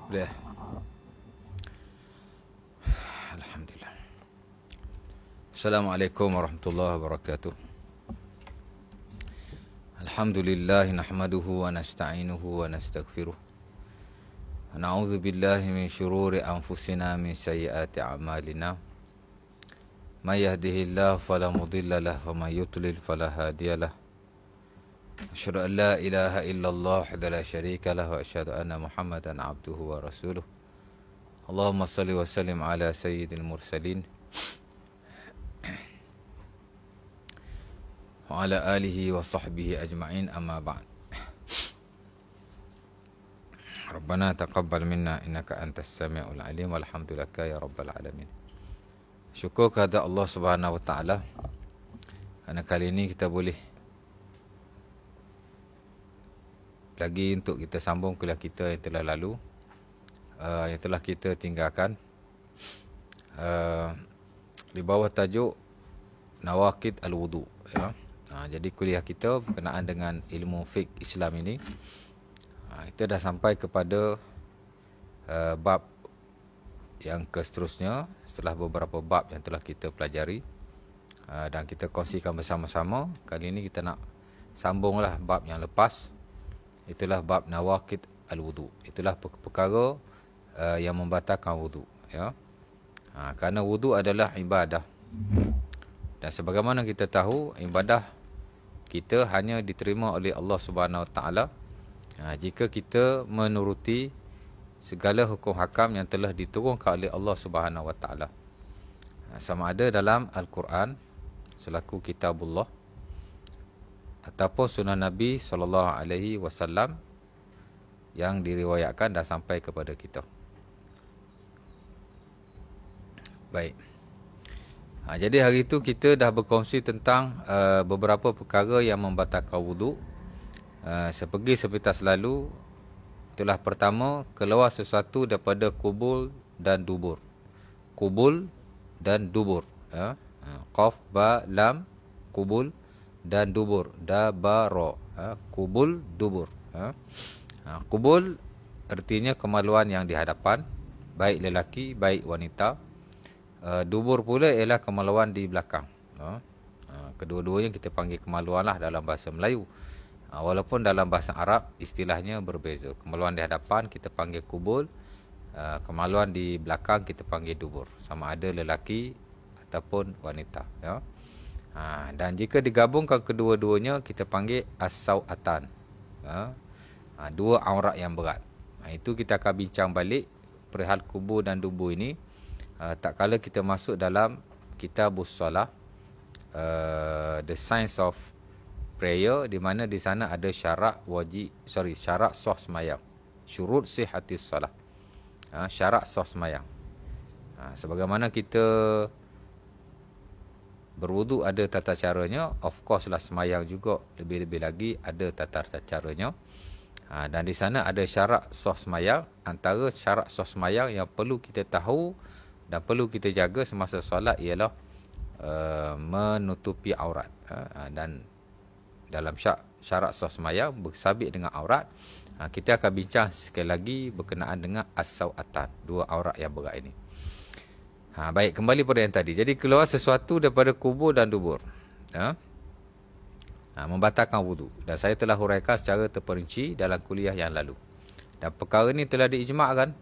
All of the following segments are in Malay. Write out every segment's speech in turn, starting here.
Boleh. Alhamdulillah. Assalamualaikum warahmatullahi wabarakatuh. Alhamdulillah nahmaduhu wa nasta'inuhu wa nastaghfiruh. Wa na'udzu billahi min syururi anfusina min sayyiati a'malina. May yahdihillahu fala mudilla lahu wa may yudlil fala hadiyalah. Asyhadu an la ilaha illallah wahdahu la syarika lahu wa asyhadu anna Muhammadan abduhu wa rasuluh. Allahumma salli wa sallim ala sayyidil mursalin wa ala alihi wa sahbihi ajma'in, amma ba'd. Rabbana taqabbal minna innaka antas sami'ul alim, walhamdulillaka ya rabbal alamin. Syukur kepada Allah Subhanahu wa taala kerana kali ini kita boleh lagi untuk kita sambung kuliah kita yang telah lalu, yang telah kita tinggalkan, di bawah tajuk Nawaqid al-Wudu, ya. Jadi kuliah kita berkenaan dengan ilmu fiqh Islam ini, kita dah sampai kepada bab yang seterusnya setelah beberapa bab yang telah kita pelajari, dan kita kongsikan bersama-sama. Kali ini kita nak sambunglah bab yang lepas. Itulah bab Nawaqid al-Wudu. Itulah perkara yang membatalkan wudu, ya. Kerana wudu adalah ibadah. Dan sebagaimana kita tahu, ibadah kita hanya diterima oleh Allah Subhanahu Wa Taala jika kita menuruti segala hukum hakam yang telah diturunkan oleh Allah Subhanahu Wa Taala, sama ada dalam Al-Quran selaku kitabullah ataupun sunnah Nabi SAW yang diriwayatkan dan sampai kepada kita. Baik. Jadi hari itu kita dah berkongsi tentang beberapa perkara yang membatalkan wudu. Seperti sepintas lalu, itulah pertama, keluar sesuatu daripada kubul dan dubur. Kubul dan dubur, ya. Qaf, ba, lam, kubul dan dubur, da, ba, ra, kubul, dubur, ya. Kubul artinya kemaluan yang di hadapan, baik lelaki baik wanita. Dubur pula ialah kemaluan di belakang. Kedua-duanya kita panggil kemaluan lah dalam bahasa Melayu. Walaupun dalam bahasa Arab istilahnya berbeza. Kemaluan di hadapan kita panggil kubul, kemaluan di belakang kita panggil dubur. Sama ada lelaki ataupun wanita, ya. Dan jika digabungkan kedua-duanya kita panggil as-sawatan, dua aurat yang berat. Itu kita akan bincang balik perihal kubur dan dubur ini tak kala kita masuk dalam kitabus salah, the science of prayer, di mana di sana ada syarat sah sembahyang, syurut sihhatis salah, syarat sah sembahyang. Sebagaimana kita berwudu ada tata caranya, of course lah sembahyang juga lebih-lebih lagi ada tata caranya. Dan di sana ada syarat sah sembahyang. Antara syarat sah sembahyang yang perlu kita tahu dan perlu kita jaga semasa solat ialah menutupi aurat. Dan dalam syarat sah sembahyang bersabit dengan aurat, kita akan bincang sekali lagi berkenaan dengan as-sawatan, dua aurat yang berat ini. Baik, kembali pada yang tadi. Jadi keluar sesuatu daripada kubur dan dubur, membatalkan wudu. Dan saya telah huraikan secara terperinci dalam kuliah yang lalu. Dan perkara ini telah diijma'kan.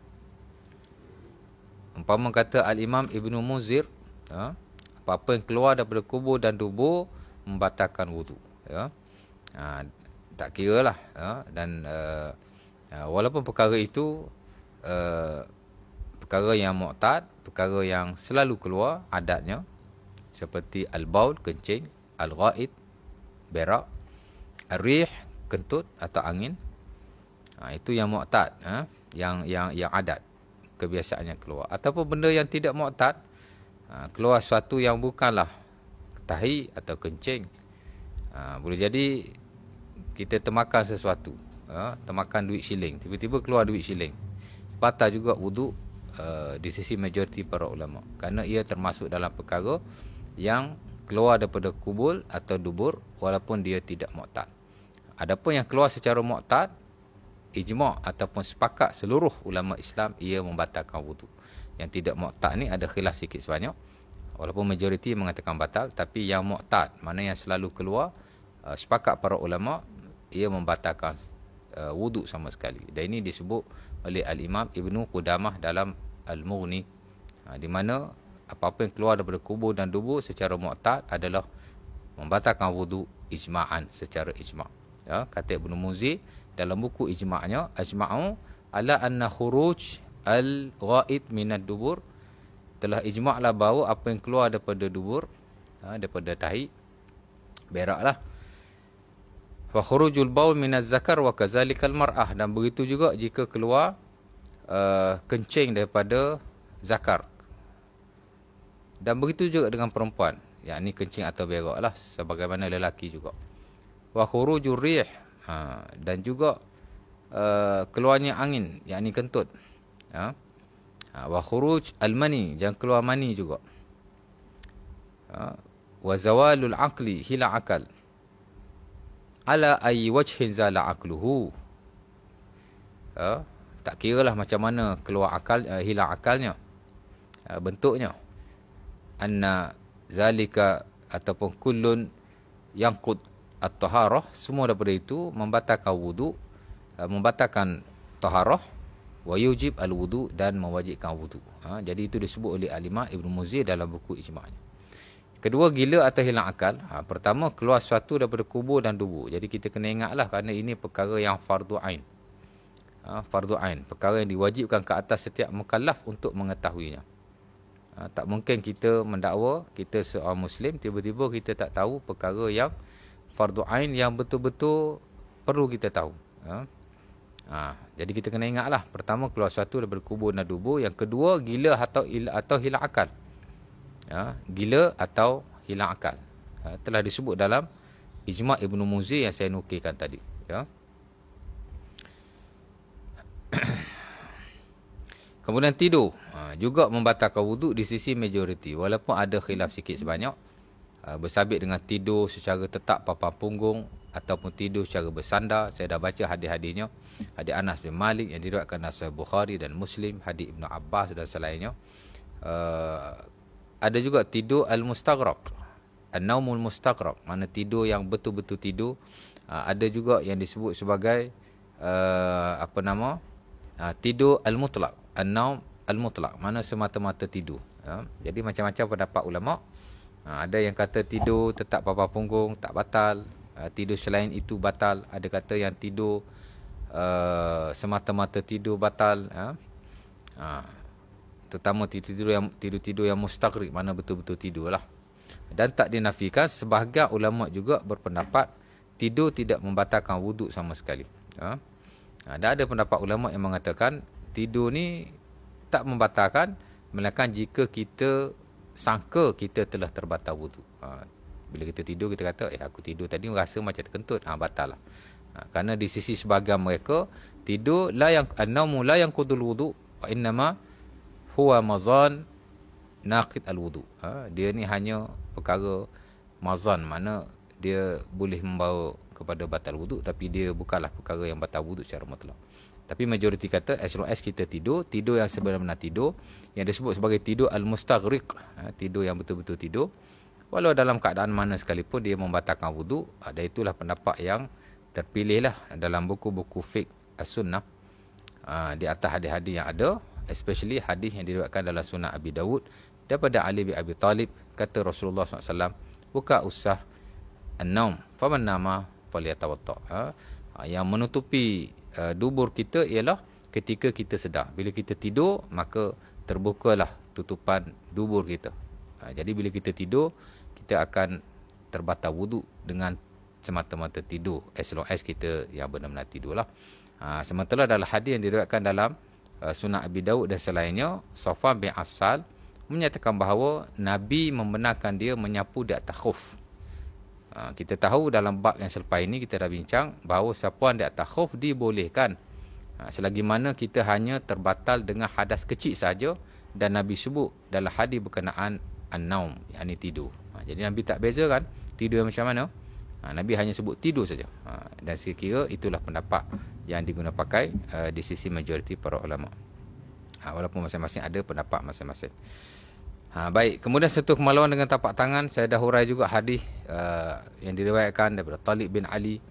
Umpama kata Al-Imam Ibnu Munzir, apa-apa yang keluar daripada kubur dan dubur membatalkan wudu, ya. Tak kira lah, dan walaupun perkara itu perkara yang mu'tad, perkara yang selalu keluar adatnya, seperti al-baul, kencing, al-ghaid, berak, ar-rih, kentut atau angin. Itu yang mu'tad, yang adat, kebiasaannya keluar. Ataupun benda yang tidak mu'tad, keluar sesuatu yang bukanlah tahi atau kencing. Boleh jadi kita termakan sesuatu, termakan duit shilling, tiba-tiba keluar duit shilling, batal juga wudu di sisi majoriti para ulama, kerana ia termasuk dalam perkara yang keluar daripada kubul atau dubur walaupun dia tidak mu'tad. Adapun yang keluar secara mu'tad, ijma' ataupun sepakat seluruh ulama Islam ia membatalkan wudu. Yang tidak muqtad ni ada khilaf sikit sebanyak. Walaupun majoriti mengatakan batal, tapi yang muqtad, mana yang selalu keluar, sepakat para ulama ia membatalkan wudu sama sekali. Dan ini disebut oleh Al-Imam Ibnu Qudamah dalam Al-Mughni, di mana apa-apa yang keluar daripada kubur dan dubur secara muqtad adalah membatalkan wudu ijma'an, secara ijma'. Ya, kata Ibnu Muzi dalam buku ijma'nya, ajma'u ala anna khuruj al-ghaid minad dubur, telah ijma'lah bahawa apa yang keluar daripada dubur, daripada tahi, beraklah, wa khurujul baul minaz zakar wa kazalikal mar'ah, dan begitu juga jika keluar kencing daripada zakar, dan begitu juga dengan perempuan, yakni kencing atau berak lah, sebagaimana lelaki juga. Wa khurujur rih, dan juga keluarnya angin, yakni kentut. Wa khuruj al-mani, jangan keluar mani juga. Wa zawalul aqli, hilang akal. Ala ayyi wajhin zala aqluhu, tak kiralah macam mana keluar akal, hilang akalnya, bentuknya. Anna zalika ataupun kullun yangqud at-taharah, semua daripada itu membatalkan wudu, membatalkan taharah, wa yujib al-wudu, dan mewajibkan wudu. Jadi itu disebut oleh Al-Imam Ibnu Muzi dalam buku ijma'nya. Kedua, gila atau hilang akal. Pertama, keluar sesuatu daripada kubur dan dubur. Jadi kita kena ingatlah, kerana ini perkara yang fardu ain. Fardu ain, perkara yang diwajibkan ke atas setiap mukallaf untuk mengetahuinya. Tak mungkin kita mendakwa kita seorang Muslim, tiba-tiba kita tak tahu perkara yang fardu ain yang betul-betul perlu kita tahu. Jadi kita kena ingatlah, pertama keluar sesuatu daripada kubur dan dubur. Yang kedua, gila atau hilang akal. Gila atau hilang akal. Telah disebut dalam ijma' Ibnu Muzi yang saya nukilkan tadi. Kemudian tidur, juga membatalkan wuduk di sisi majoriti, walaupun ada khilaf sikit sebanyak. Bersabit dengan tidur secara tetap papan punggung ataupun tidur secara bersandar. Saya dah baca hadis-hadisnya. Hadis Anas bin Malik yang diriwayatkan oleh Sahih Bukhari dan Muslim, hadis Ibnu Abbas dan selainnya. Ada juga tidur al-mustaghraq, an-naumul mustaghraq, mana tidur yang betul-betul tidur. Ada juga yang disebut sebagai tidur al-mutlaq, an-naum al-mutlaq, mana semata-mata tidur. Jadi macam-macam pendapat ulama. Ada yang kata tidur tetap papan punggung tak batal, tidur selain itu batal. Ada kata yang tidur semata-mata tidur batal. Terutama tidur yang mustaghrib, mana betul-betul tidur lah. Dan tak dinafikan, sebahagian ulama juga berpendapat tidur tidak membatalkan wuduk sama sekali. Dan ada pendapat ulama yang mengatakan tidur ni tak membatalkan, melainkan jika kita sangka kita telah terbatal wuduk. Bila kita tidur, kita kata, aku tidur tadi rasa macam terkentut, batal lah. Kerana di sisi sebahagian mereka, tidur an-naumu la yanqudul wudu, wa innama huwa mazan naqid al-wudu. Dia ni hanya perkara mazan, mana dia boleh membawa kepada batal wuduk, tapi dia bukanlah perkara yang batal wuduk secara mutlak. Tapi majoriti kata as long as kita tidur yang sebenar-benar tidur, yang disebut sebagai tidur al-mustaghriq, tidur yang betul-betul tidur, walau dalam keadaan mana sekalipun dia membatalkan wuduk. Dan itulah pendapat yang terpilih lah dalam buku-buku fiqh as-sunnah, di atas hadis-hadis yang ada, especially hadis yang diriwayatkan dalam Sunan Abi Dawud daripada Ali bin Abi Talib. Kata Rasulullah SAW, buka usah an-naum faman nama falyatawadda. Yang menutupi dubur kita ialah ketika kita sedar. Bila kita tidur, maka terbukalah tutupan dubur kita. Jadi bila kita tidur, kita akan terbatal wuduk dengan semata-mata tidur, as long as kita yang benar-benar tidur lah. Sementara dalam hadis yang diriwayatkan dalam Sunan Abi Dawud dan selainnya, Safwan bin Asal menyatakan bahawa Nabi membenarkan dia menyapu di atas khuf. Kita tahu dalam bab yang selepas ini kita dah bincang bahawa sapuan di atas khuf dibolehkan, selagi mana kita hanya terbatal dengan hadas kecil saja, dan Nabi sebut dalam hadis berkenaan an-naum, yakni tidur. Jadi Nabi tak bezakan tidur macam mana. Nabi hanya sebut tidur saja. Dan saya kira itulah pendapat yang diguna pakai di sisi majoriti para ulama. Walaupun masing-masing ada pendapat masing-masing. Baik, kemudian sentuh kemaluan dengan tapak tangan, saya dah hurai juga hadis yang diriwayatkan daripada Talib bin Ali.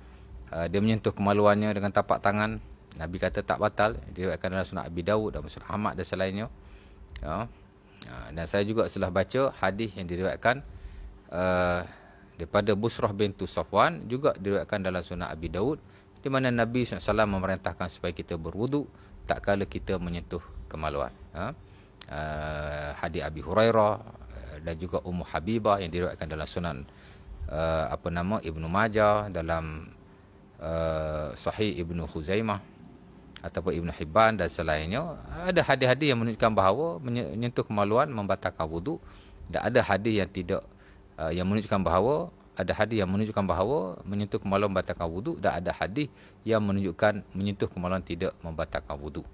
Dia menyentuh kemaluannya dengan tapak tangan. Nabi kata tak batal. Diriwayatkan dalam Sunan Abi Dawud dan Musnad Ahmad dan selainnya. Dan saya juga telah baca hadis yang diriwayatkan daripada Busrah bintu Safwan, juga diriwayatkan dalam Sunan Abi Dawud, di mana Nabi SAW memerintahkan supaya kita berwuduk tak kala kita menyentuh kemaluan. Hadis Abi Hurairah dan juga Ummu Habibah yang diriwayatkan dalam Sunan Ibnu Majah, dalam Sahih Ibnu Khuzaimah ataupun Ibnu Hibban dan selainnya. Ada hadis-hadis yang menunjukkan bahawa menyentuh kemaluan membatalkan wuduk, dan ada hadis yang tidak yang menunjukkan bahawa menyentuh kemaluan membatalkan wuduk, dan ada hadis yang menunjukkan menyentuh kemaluan tidak membatalkan wuduk.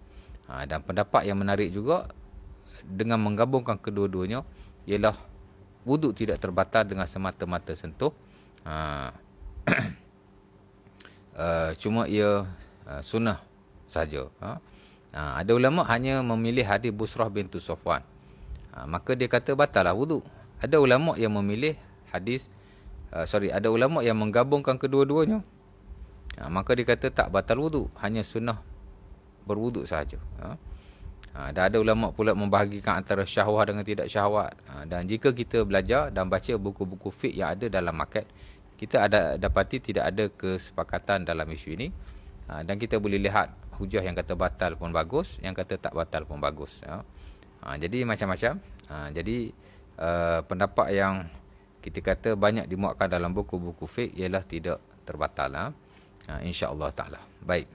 Dan pendapat yang menarik juga dengan menggabungkan kedua-duanya ialah wuduk tidak terbatal dengan semata-mata sentuh. Cuma ia sunnah saja. Ada ulama hanya memilih hadis Busrah bintu Safwan, maka dia kata batal lah wuduk. Ada ulama yang memilih ada ulama yang menggabungkan kedua-duanya, maka dia kata tak batal wuduk, hanya sunnah berwuduk sahaja. Dan ada ulama pula membahagikan antara syahwat dengan tidak syahwat. Dan jika kita belajar dan baca buku-buku fiqh yang ada dalam market, kita dapati tidak ada kesepakatan dalam isu ini. Dan kita boleh lihat hujah yang kata batal pun bagus, yang kata tak batal pun bagus. Jadi macam-macam. Jadi pendapat yang kita kata banyak dimuatkan dalam buku-buku fiqh ialah tidak terbatal. InsyaAllah ta'ala. Baik.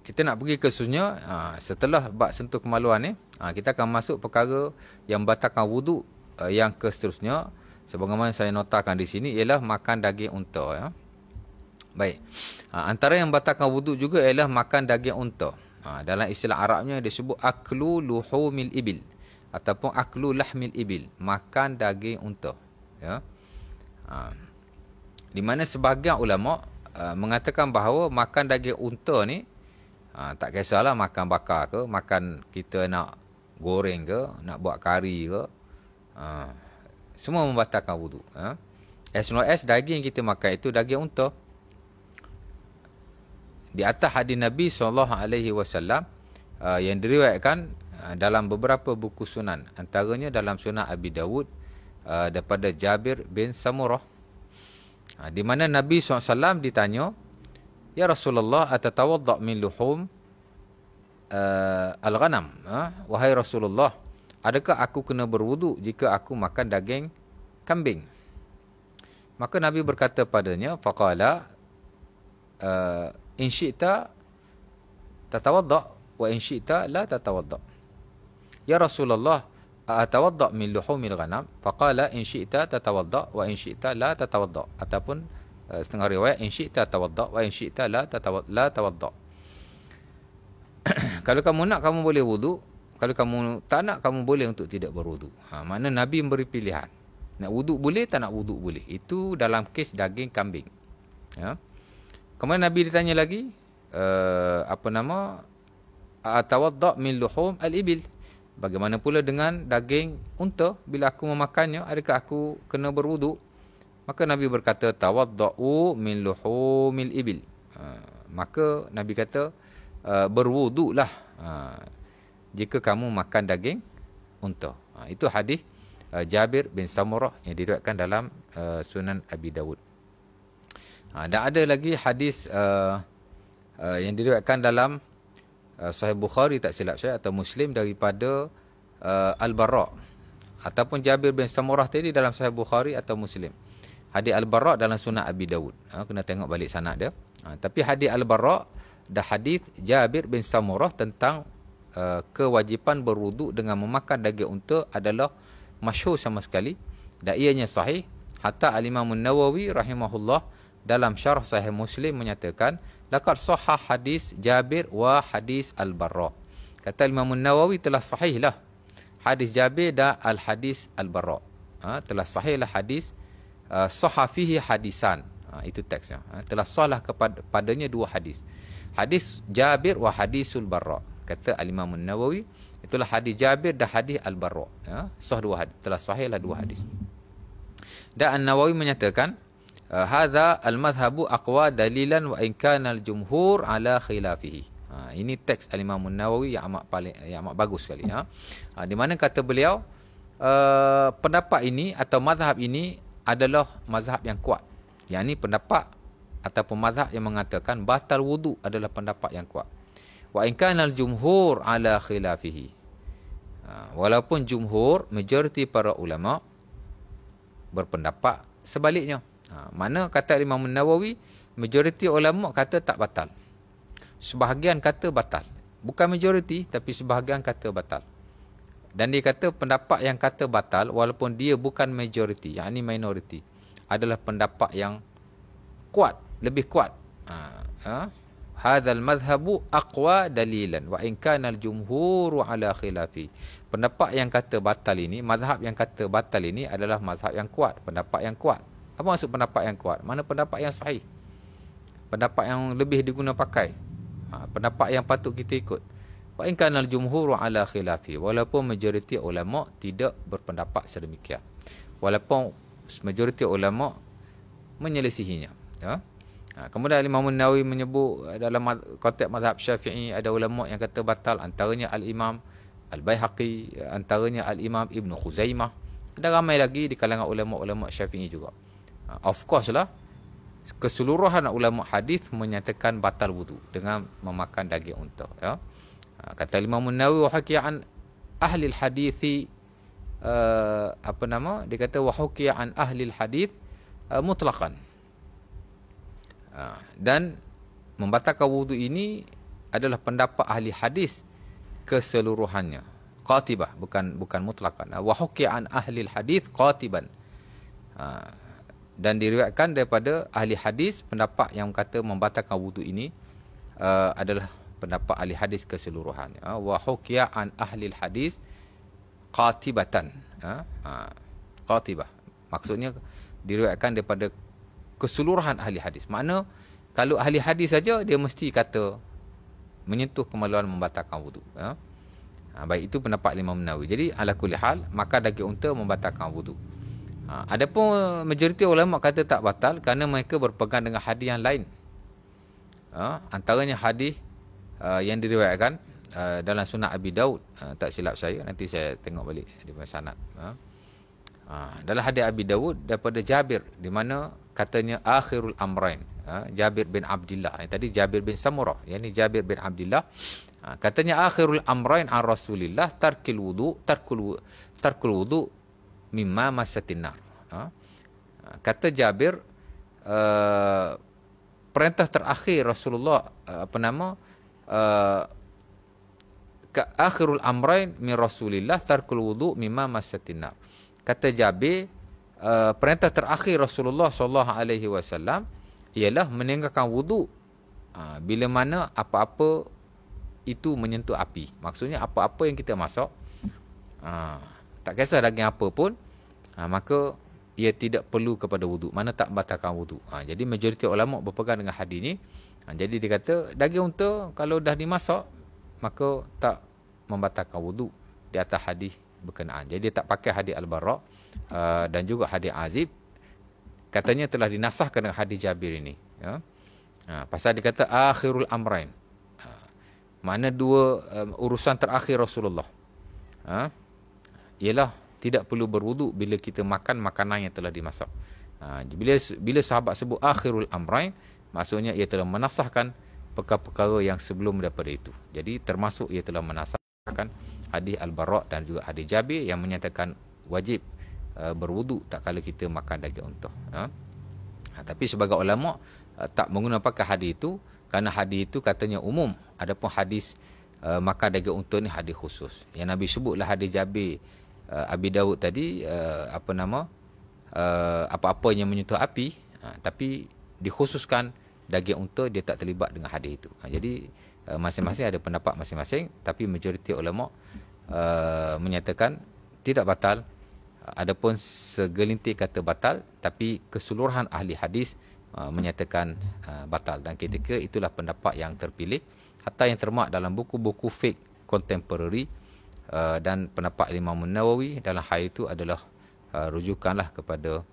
Kita nak pergi ke sunnah. Setelah bab sentuh kemaluan ni, kita akan masuk perkara yang membatalkan wuduk yang ke seterusnya. Sebagaimana saya notakan di sini ialah makan daging unta. Baik. Antara yang membatalkan wuduk juga ialah makan daging unta. Dalam istilah Arabnya disebut aklu luhumil ibil ataupun aklu lahmil ibil, makan daging unta. Di mana sebahagian ulama mengatakan bahawa makan daging unta ni tak kisahlah makan bakar ke, makan kita nak goreng ke, nak buat kari ke, semua membatalkan wuduk. As long as daging kita makan itu daging unta. Di atas hadis Nabi SAW yang diriwayatkan dalam beberapa buku sunan, antaranya dalam Sunan Abi Dawud daripada Jabir bin Samurah, di mana Nabi SAW ditanya, "Ya Rasulullah, atatawadda' min luhum al-ghanam?" Wahai Rasulullah, adakah aku kena berwuduk jika aku makan daging kambing? Maka Nabi berkata padanya, faqala in syi'ta tatawadda' wa in syi'ta la tatawadda'. Ya Rasulullah, atawadda' min luhumil ghanam? Faqala in syi'ta tatawadda' wa in syi'ta la tatawadda'. Ataupun setengah riwayat in syi'ta tawadda' wa in syi'ta la tawadda'. Kalau kamu nak, kamu boleh wuduk. Kalau kamu tak nak, kamu boleh untuk tidak berwuduk. Mana Nabi memberi pilihan. Nak wuduk boleh, tak nak wuduk boleh. Itu dalam kes daging kambing. Kemudian Nabi ditanya lagi, atawadda' min luhum al-ibil? Bagaimana pula dengan daging unta? Bila aku memakannya, adakah aku kena berwuduk? Maka Nabi berkata, tawadda'u min luhumil ibil. Maka Nabi kata, berwuduklah jika kamu makan daging unta. Itu hadis Jabir bin Samurah yang diriwayatkan dalam Sunan Abi Dawud. Dan ada lagi hadis yang diriwayatkan dalam Sahih Bukhari tak silap saya, atau Muslim, daripada Al-Bara' ataupun Jabir bin Samurah tadi dalam Sahih Bukhari atau Muslim. Hadis Al-Bara' dalam Sunan Abi Dawud. Kena tengok balik sanad dia. Tapi hadis Al-Bara' dan hadis Jabir bin Samurah tentang kewajipan berwuduk dengan memakan daging unta adalah masyhur sama sekali, dan ianya sahih. Hatta Al-Imam Nawawi rahimahullah dalam syarah Sahih Muslim menyatakan, laqad sahha hadis Jabir wa hadis Al-Bara'. Kata Imam Nawawi, telah sahihlah hadis Jabir dan al-hadis Al-Bara'. Telah sahihlah hadis, sahha fihi hadisan. Itu teksnya. Telah sahlah kepadanya dua hadis. Hadis Jabir wa hadisul Barra. Kata Al-Imam An-Nawawi, itulah hadis Jabir dan hadis Al-Barra. Sah dua hadis. Telah sahihlah dua hadis. Dan An-Nawawi menyatakan, hadza al-madhhabu aqwa dalilan wa in kana al-jumhur ala khilafihi. Ini teks Al-Imam An-Nawawi yang amat bagus sekali. Di mana kata beliau, pendapat ini atau mazhab ini adalah mazhab yang kuat. Yang ini pendapat ataupun mazhab yang mengatakan batal wudu adalah pendapat yang kuat. Wa in kana al-jumhur ala khilafihi. Walaupun jumhur, majoriti para ulama berpendapat sebaliknya. Mana kata Imam Nawawi, majoriti ulama kata tak batal. Sebahagian kata batal. Bukan majoriti, tapi sebahagian kata batal. Dan dia kata pendapat yang kata batal, walaupun dia bukan majoriti, yakni minoriti, adalah pendapat yang kuat, lebih kuat. Hadzal madhhabu aqwa dalilan wa in kana al-jumhur ala khilafi. Pendapat yang kata batal ini, mazhab yang kata batal ini adalah mazhab yang kuat, pendapat yang kuat. Apa maksud pendapat yang kuat? Mana pendapat yang sahih? Pendapat yang lebih diguna pakai. Pendapat yang patut kita ikut. Wa in kana al-jumhur ala khilafi. Walaupun majoriti ulama tidak berpendapat sedemikian. Walaupun majoriti ulama menyelisihinya. Kemudian Imam Nawawi menyebut dalam konteks mazhab Syafi'i ada ulama yang kata batal, antaranya Al-Imam Al-Baihaqi, antaranya Al-Imam Ibn Khuzaimah. Ada ramai lagi di kalangan ulama-ulama Syafi'i juga. Of course lah, keseluruhan ulama hadis menyatakan batal wudu dengan memakan daging unta. Kata Imam Nawawi, wahaqiya an ahli al-hadithi, dia kata wahaqiya an ahli al-hadith mutlaqan. Dan membatalkan wudu ini adalah pendapat ahli hadis keseluruhannya. Qatibah, bukan mutlaqan. Wahaqiya an ahli al-hadith qatiban. Dan diriwayatkan daripada ahli hadis pendapat yang kata membatalkan wudu ini adalah pendapat ahli hadis keseluruhan. Wa hukiya an ahli hadis qatibatan. Qatibah maksudnya diriwayatkan daripada keseluruhan ahli hadis. Makna kalau ahli hadis saja dia mesti kata menyentuh kemaluan membatalkan wudu. Baik, itu pendapat Imam Nawawi. Jadi ala kulli hal, maka daging unta membatalkan wudu. Adapun majoriti ulama kata tak batal kerana mereka berpegang dengan hadis yang lain. Antaranya hadis yang diriwayatkan dalam Sunan Abi Daud, tak silap saya, nanti saya tengok balik di sanad. Dalam hadis Abi Daud daripada Jabir, di mana katanya akhirul amrain, Jabir bin Abdullah. Tadi Jabir bin Samurah, yakni Jabir bin Abdullah. Katanya akhirul amrain an Rasulillah tarkul wudu mimma masatin nar. Kata Jabir, perintah terakhir Rasulullah akhirul amrain min Rasulillah tarkul wudu mimma masatin nar. Kata Jabir, perintah terakhir Rasulullah sallallahu alaihi wasallam ialah meninggalkan wudu bila mana apa-apa itu menyentuh api. Maksudnya apa-apa yang kita masak, tak kisah daging apa pun, maka ia tidak perlu kepada wudu. Mana tak batalkan wudu. Jadi majoriti ulama berpegang dengan hadis ni. Jadi dia kata daging unta kalau dah dimasak maka tak membatalkan wudu di atas hadis berkenaan. Jadi dia tak pakai hadis Al-Bara dan juga hadis Azib. Katanya telah dinasahkan dengan hadis Jabir ini. Pasal dia kata akhirul amrain. Mana dua urusan terakhir Rasulullah. Ialah tidak perlu berwuduk bila kita makan makanan yang telah dimasak. Bila sahabat sebut akhirul amrain, maksudnya ia telah menasahkan perkara-perkara yang sebelum daripada itu. Jadi termasuk ia telah menasahkan hadis Al-Bara dan juga hadis Jabir yang menyatakan wajib berwuduk tak kala kita makan daging unta. Tapi sebagai ulama tak menggunakan hadis itu kerana hadis itu katanya umum. Adapun hadis makan daging unta ni hadis khusus. Yang Nabi sebutlah hadis Jabir Abi Dawud tadi, apa-apa yang menyentuh api, tapi dikhususkan daging unta dia tak terlibat dengan hadis itu. Jadi masing-masing ada pendapat masing-masing, tapi majoriti ulama menyatakan tidak batal. Adapun segelintir kata batal, tapi keseluruhan ahli hadis menyatakan batal. Dan ketika itulah pendapat yang terpilih, hatta yang termak dalam buku-buku fiqh contemporary, dan pendapat Imam Nawawi dalam hal itu adalah rujukanlah kepada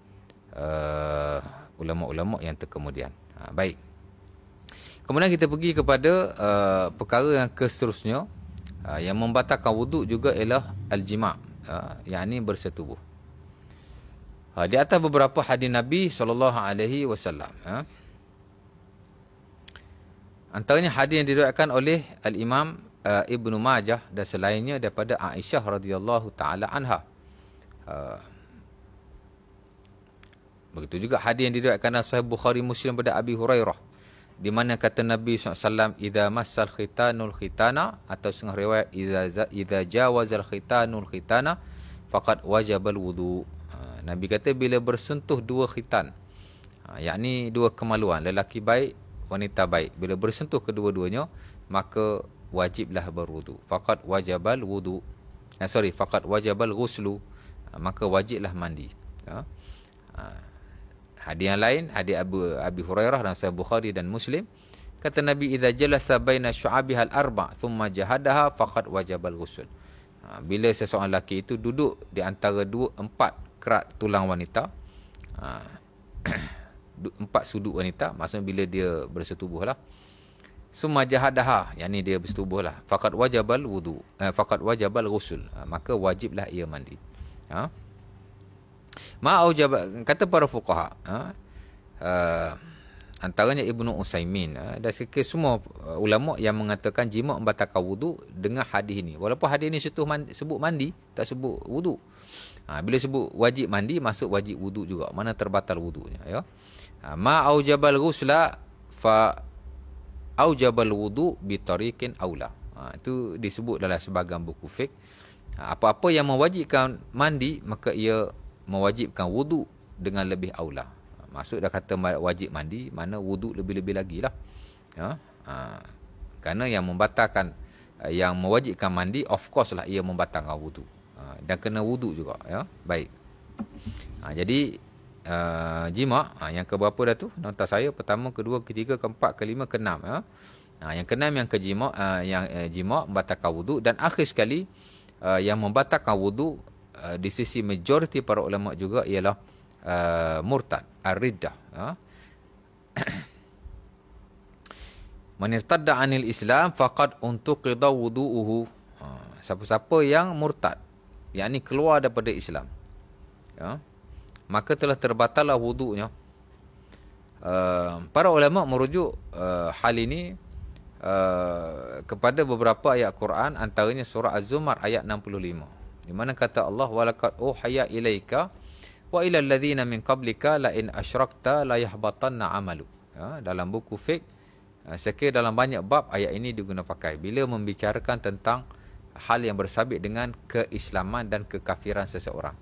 ulama-ulama yang terkemudian. Baik. Kemudian kita pergi kepada perkara yang seterusnya, yang membatalkan wuduk juga ialah al-jima', yakni bersetubuh. Di atas beberapa hadis Nabi SAW, antaranya hadis yang diriwayatkan oleh Al-Imam Ibnu Majah dan selainnya daripada Aisyah radhiyallahu taala anha. Begitu juga hadis yang diriwayatkan dalam Sahih Bukhari Muslim pada Abi Hurairah, di mana kata Nabi SAW, idza massal khitanul khitana, atau setengah riwayat idza jawazal khitanul khitana faqad wajabal wudu. Nabi kata bila bersentuh dua khitan, yakni dua kemaluan, lelaki baik, wanita baik, bila bersentuh kedua-duanya maka wajiblah berwudu. Faqad wajabal wudu. Faqad wajabal ghuslu, maka wajiblah mandi. Hadis yang lain, hadis Abi Hurairah dan Sahih Bukhari dan Muslim, kata Nabi, idza jalasa baina syu'abihal arba' thumma jahadaha faqad wajabal ghusl. Bila seseorang lelaki itu duduk di antara empat kerat tulang wanita, empat sudut wanita, maksudnya bila dia bersetubuh lah, summa jahadaha, yakni dia bersetubuh lah, faqad wajabal wudu, faqad wajabal ghusl, maka wajiblah ia mandi. Kata para fuqaha, antaranya Ibnu Utsaimin dan semua ulama yang mengatakan jima' membatalkan wudu dengan hadis ini, walaupun hadis ini sebut mandi, tak sebut wudu. Bila sebut wajib mandi, masuk wajib wudu juga, mana terbatal wudunya, ya. Ma aujabal ghusla fa aujabal wudu bi tariqin aula. Itu disebut dalam sebahagian buku fiqh. Apa-apa yang mewajibkan mandi, maka ia mewajibkan wudu dengan lebih aula. Maksud dah kata wajib mandi, mana wudu lebih-lebih lagi lah. Kerana yang membatalkan, yang mewajibkan mandi, of course lah ia membatalkan wudu. Dan kena wudu juga, ya. Baik. Jadi jima' yang keberapa dah tu? Nota saya pertama, kedua, ketiga, keempat, kelima, keenam, ya. Yang keenam yang jima' membatalkan wudu, dan akhir sekali yang membatalkan wudu di sisi majoriti para ulama juga ialah murtad, ar-riddah. Man irtadda 'anil Islam faqad untuqida wudu'uhu. Siapa-siapa yang murtad, yakni keluar daripada Islam, ya, maka telah terbatallah wudu'nya. Para ulama merujuk hal ini kepada beberapa ayat Quran, antaranya surah Az-Zumar ayat 65, di mana kata Allah, walaqad uhiya ilaika wa ilal ladzina min qablika la in asyrakta la yahbatanna 'amalu. Dalam buku fiqh, sekiranya dalam banyak bab ayat ini diguna pakai bila membicarakan tentang hal yang bersabit dengan keislaman dan kekafiran seseorang.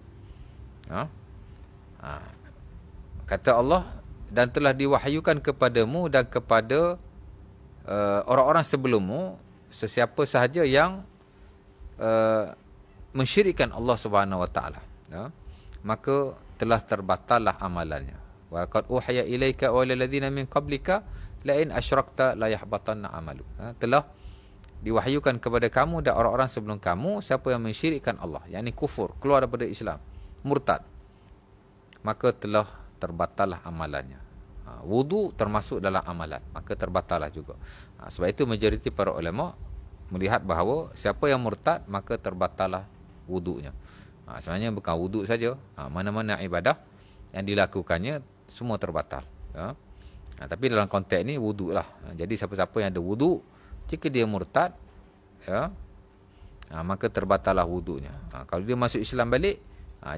Kata Allah, dan telah diwahyukan kepadamu dan kepada orang-orang sebelummu, sesiapa sahaja yang mensyirikkan Allah Subhanahu Wa Taala, maka telah terbatallah amalannya. Wa qad uhiya ilaika wa ilal ladzina min qablika la in asyrakta la yahbatanna amalu. Telah diwahyukan kepada kamu dan orang-orang sebelum kamu, siapa yang mensyirikkan Allah, yakni kufur, keluar daripada Islam, murtad, maka telah terbatallah amalannya. Wudu termasuk dalam amalan, maka terbatallah juga. Sebab itu majoriti para ulama melihat bahawa siapa yang murtad, maka terbatallah wudunya. Sebenarnya bukan wudu saja, mana-mana ibadah yang dilakukannya semua terbatal. Tapi dalam konteks ni wudu lah. Jadi siapa-siapa yang ada wudu, jika dia murtad, maka terbatallah wudunya. Kalau dia masuk Islam balik,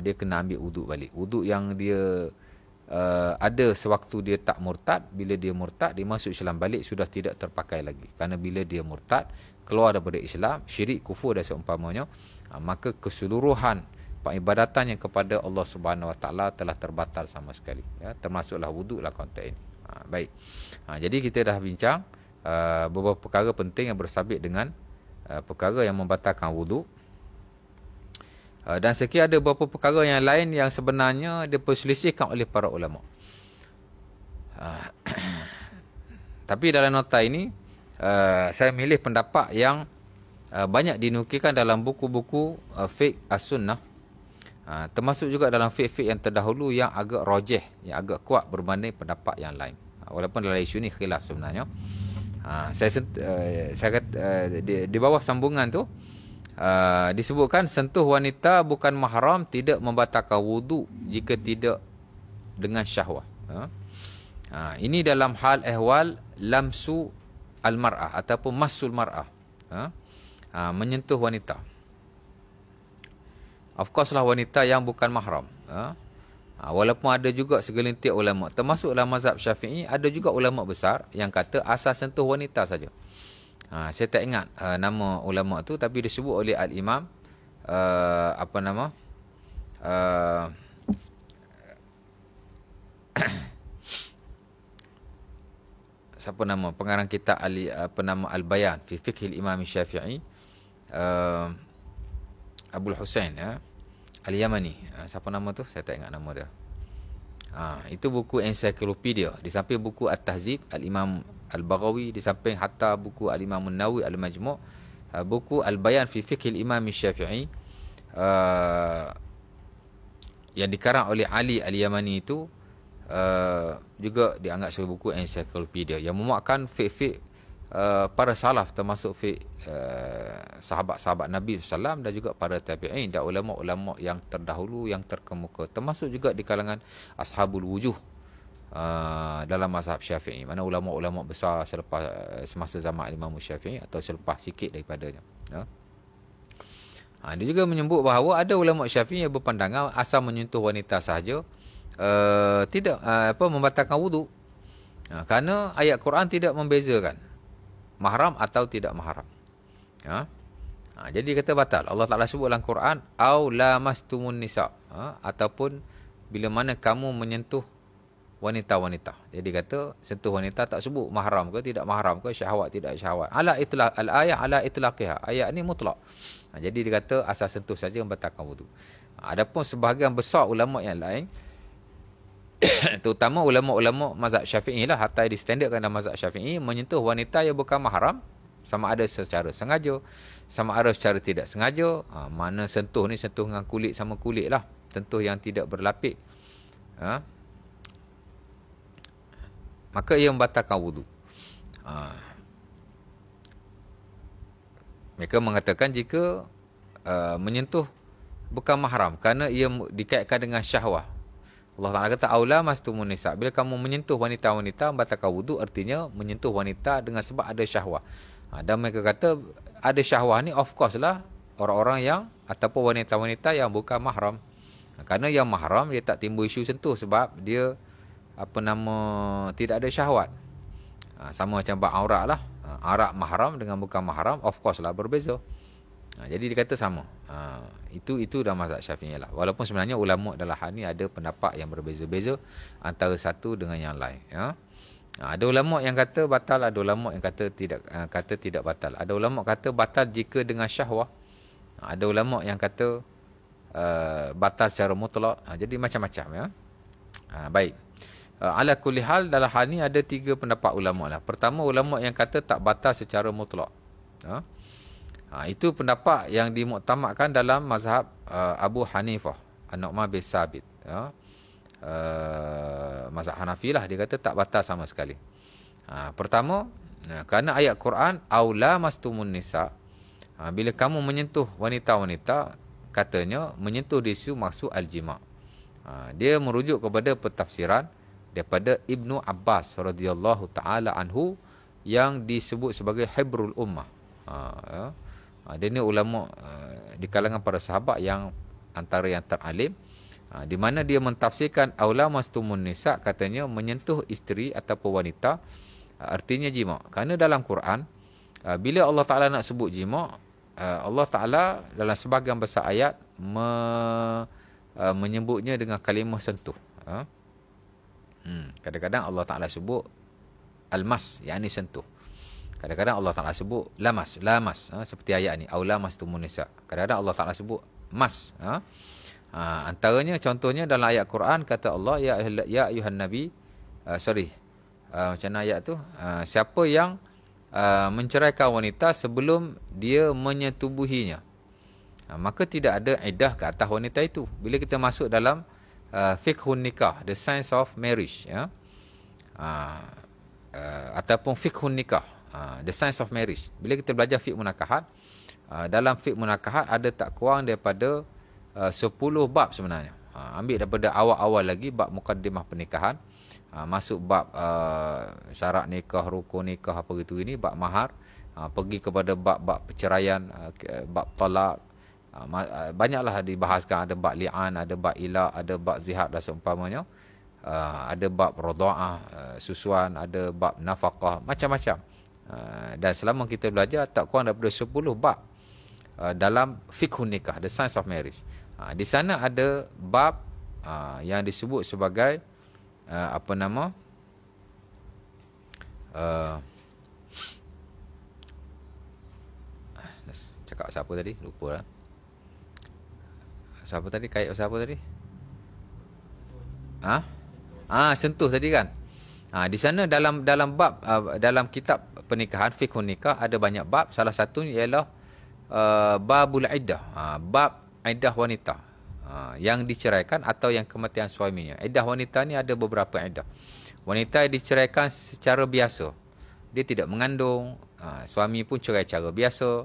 dia kena ambil wudu balik. Wudu yang dia ada sewaktu dia tak murtad, bila dia murtad, dia masuk Islam balik, sudah tidak terpakai lagi. Kerana bila dia murtad, keluar daripada Islam, syirik, kufur dan seumpamanya, maka keseluruhan peribadatan yang kepada Allah Subhanahu Wa Taala telah terbatal sama sekali, ya, termasuklah wudu lah konteks ini. Baik. Jadi kita dah bincang beberapa perkara penting yang bersabit dengan perkara yang membatalkan wudu. Dan sekiranya ada beberapa perkara yang lain yang sebenarnya diperselisihkan oleh para ulama. Tapi dalam nota ini saya milih pendapat yang banyak dinukilkan dalam buku-buku fiqh as-sunnah, termasuk juga dalam fiqh-fiqh yang terdahulu yang agak rojeh, yang agak kuat berbanding pendapat yang lain. Walaupun dalam isu ni khilaf sebenarnya. Saya kata di bawah sambungan tu disebutkan sentuh wanita bukan mahram tidak membatalkan wudu jika tidak dengan syahwah. Ini dalam hal ehwal lamsu al-mar'ah ataupun masul mar'ah, menyentuh wanita. Of course lah wanita yang bukan mahram. Walaupun ada juga segelintir ulama, termasuk dalam mazhab Syafi'i, ada juga ulama besar yang kata asal sentuh wanita saja. Saya tak ingat nama ulama tu, tapi disebut oleh al-Imam siapa nama pengarang kitab Al-Bayan fi Fiqh al-Imam Syafi'i, Abul Husain Al-Yamani. Siapa nama tu? Saya tak ingat nama dia. Itu buku ensiklopedia. Di samping buku At-Tahzib Al-Imam Al-Baghawi, di samping hatta buku Al-Imam An-Nawawi Al-Majmu', buku Al-Bayan fi Fiqh al-Imam Syafi'i yang dikarang oleh Ali Al-Yamani itu juga dianggap sebagai buku ensiklopedia yang memuatkan fiqh-fiqh para salaf, termasuk fiqh sahabat-sahabat Nabi SAW dan juga para tabi'in dan ulama-ulama yang terdahulu yang terkemuka, termasuk juga di kalangan ashabul wujuh dalam mazhab Syafi'i, mana ulama-ulama besar semasa zaman Imam Syafi'i atau selepas sikit daripadanya. Dia juga menyebut bahawa ada ulama Syafi'i yang berpandangan asal menyentuh wanita sahaja tidak membatalkan wudu, kerana ayat Quran tidak membezakan mahram atau tidak mahram. Jadi kata batal. Allah Ta'ala sebut dalam Quran, au lamastumun nisa, ataupun bila mana kamu menyentuh wanita-wanita. Jadi kata sentuh wanita tak sebut mahram ke tidak mahram ke, syahwat tidak syahwat. Ala itlaq al-ayah ala itlaqiha. Ayat ni mutlak. Jadi dia kata asal sentuh saja membatalkan wudu. Adapun sebahagian besar ulama yang lain, terutama ulama-ulama mazhab Syafi'i lah, hatta distandarkan dalam mazhab Syafi'i, menyentuh wanita yang bukan mahram, sama ada secara sengaja, sama ada secara tidak sengaja. Mana sentuh ni sentuh dengan kulit sama kulit lah, sentuh yang tidak berlapik, maka ia membatalkan wudu. Mereka mengatakan jika menyentuh bukan mahram kerana ia dikaitkan dengan syahwah, Allah Ta'ala kata aula mastumun nisa, bila kamu menyentuh wanita-wanita membatalkan wudu, artinya menyentuh wanita dengan sebab ada syahwah. Dan mereka kata ada syahwah ni of course lah orang-orang yang ataupun wanita-wanita yang bukan mahram. Kerana yang mahram dia tak timbul isu sentuh sebab dia tidak ada syahwat. Sama macam bab aurat lah. Aurat mahram dengan bukan mahram of course lah berbeza. Jadi dikata sama. Itu dalam mazhab Syafi'i lah. Walaupun sebenarnya ulama dalam hal ni ada pendapat yang berbeza-beza antara satu dengan yang lain. Ada ulama yang kata batal, ada ulama yang kata tidak batal. Ada ulama kata batal jika dengan syahwah. Ada ulama yang kata batal secara mutlak. Jadi macam-macam ya. Baik. Ala kulli hal, dalam hal ni ada 3 pendapat ulama lah. Pertama, ulama yang kata tak batal secara mutlak. Itu pendapat yang dimuktamadkan dalam mazhab Abu Hanifah An-Nu'man bin Sabit. Mazhab Hanafi lah, dia kata tak batal sama sekali. Pertama, kerana ayat Quran aula mastumun nisa, bila kamu menyentuh wanita-wanita, katanya menyentuh di situ maksud al-jima'. Dia merujuk kepada pentafsiran daripada Ibnu Abbas radhiyallahu taala anhu yang disebut sebagai hibrul ummah. Dia ni ulama di kalangan para sahabat yang antara yang teralim, di mana dia mentafsirkan aula mastumun nisa, katanya menyentuh isteri ataupun wanita, artinya jima. Kerana dalam Quran bila Allah Ta'ala nak sebut jima, Allah Ta'ala dalam sebahagian besar ayat menyebutnya dengan kalimah sentuh. Kadang-kadang Allah Ta'ala sebut al-mas, yakni sentuh. Kadang-kadang Allah Ta'ala sebut lamas, seperti ayat ni, au lamastumun nisa. Kadang-kadang Allah Ta'ala sebut mas. Antaranya contohnya dalam ayat Quran kata Allah ya ayuhan nabi, macam mana ayat tu? Siapa yang menceraikan wanita sebelum dia menyetubuhinya, maka tidak ada iddah ke atas wanita itu. Bila kita masuk dalam fiqhun nikah, the science of marriage, ya, ataupun fiqhun nikah, the science of marriage. Bila kita belajar fiqh munakahat, dalam fiqh munakahat ada tak kurang daripada 10 bab sebenarnya. Ambil daripada awal-awal lagi, bab mukaddimah pernikahan, masuk bab syarat nikah, rukun nikah, apa gitu ini, bab mahar, pergi kepada bab-bab perceraian, bab talak, banyaklah dibahaskan. Ada bab li'an, ada bab ilak, ada bab zihar dan seumpamanya, ada bab radha'ah, susuan, ada bab nafaqah, macam-macam. Dan selama kita belajar tak kurang daripada 10 bab dalam fiqhun nikah, the science of marriage. Di sana ada bab yang disebut sebagai apa nama, cakap siapa tadi, lupa lah. Siapa tadi, kait siapa tadi? Sentuh tadi kan. Di sana dalam bab dalam kitab pernikahan, fiqhun nikah, ada banyak bab. Salah satu ialah babul iddah, bab iddah wanita yang diceraikan atau yang kematian suaminya. Iddah wanita ni ada beberapa iddah. Wanita yang diceraikan secara biasa, dia tidak mengandung, suami pun cerai cara biasa,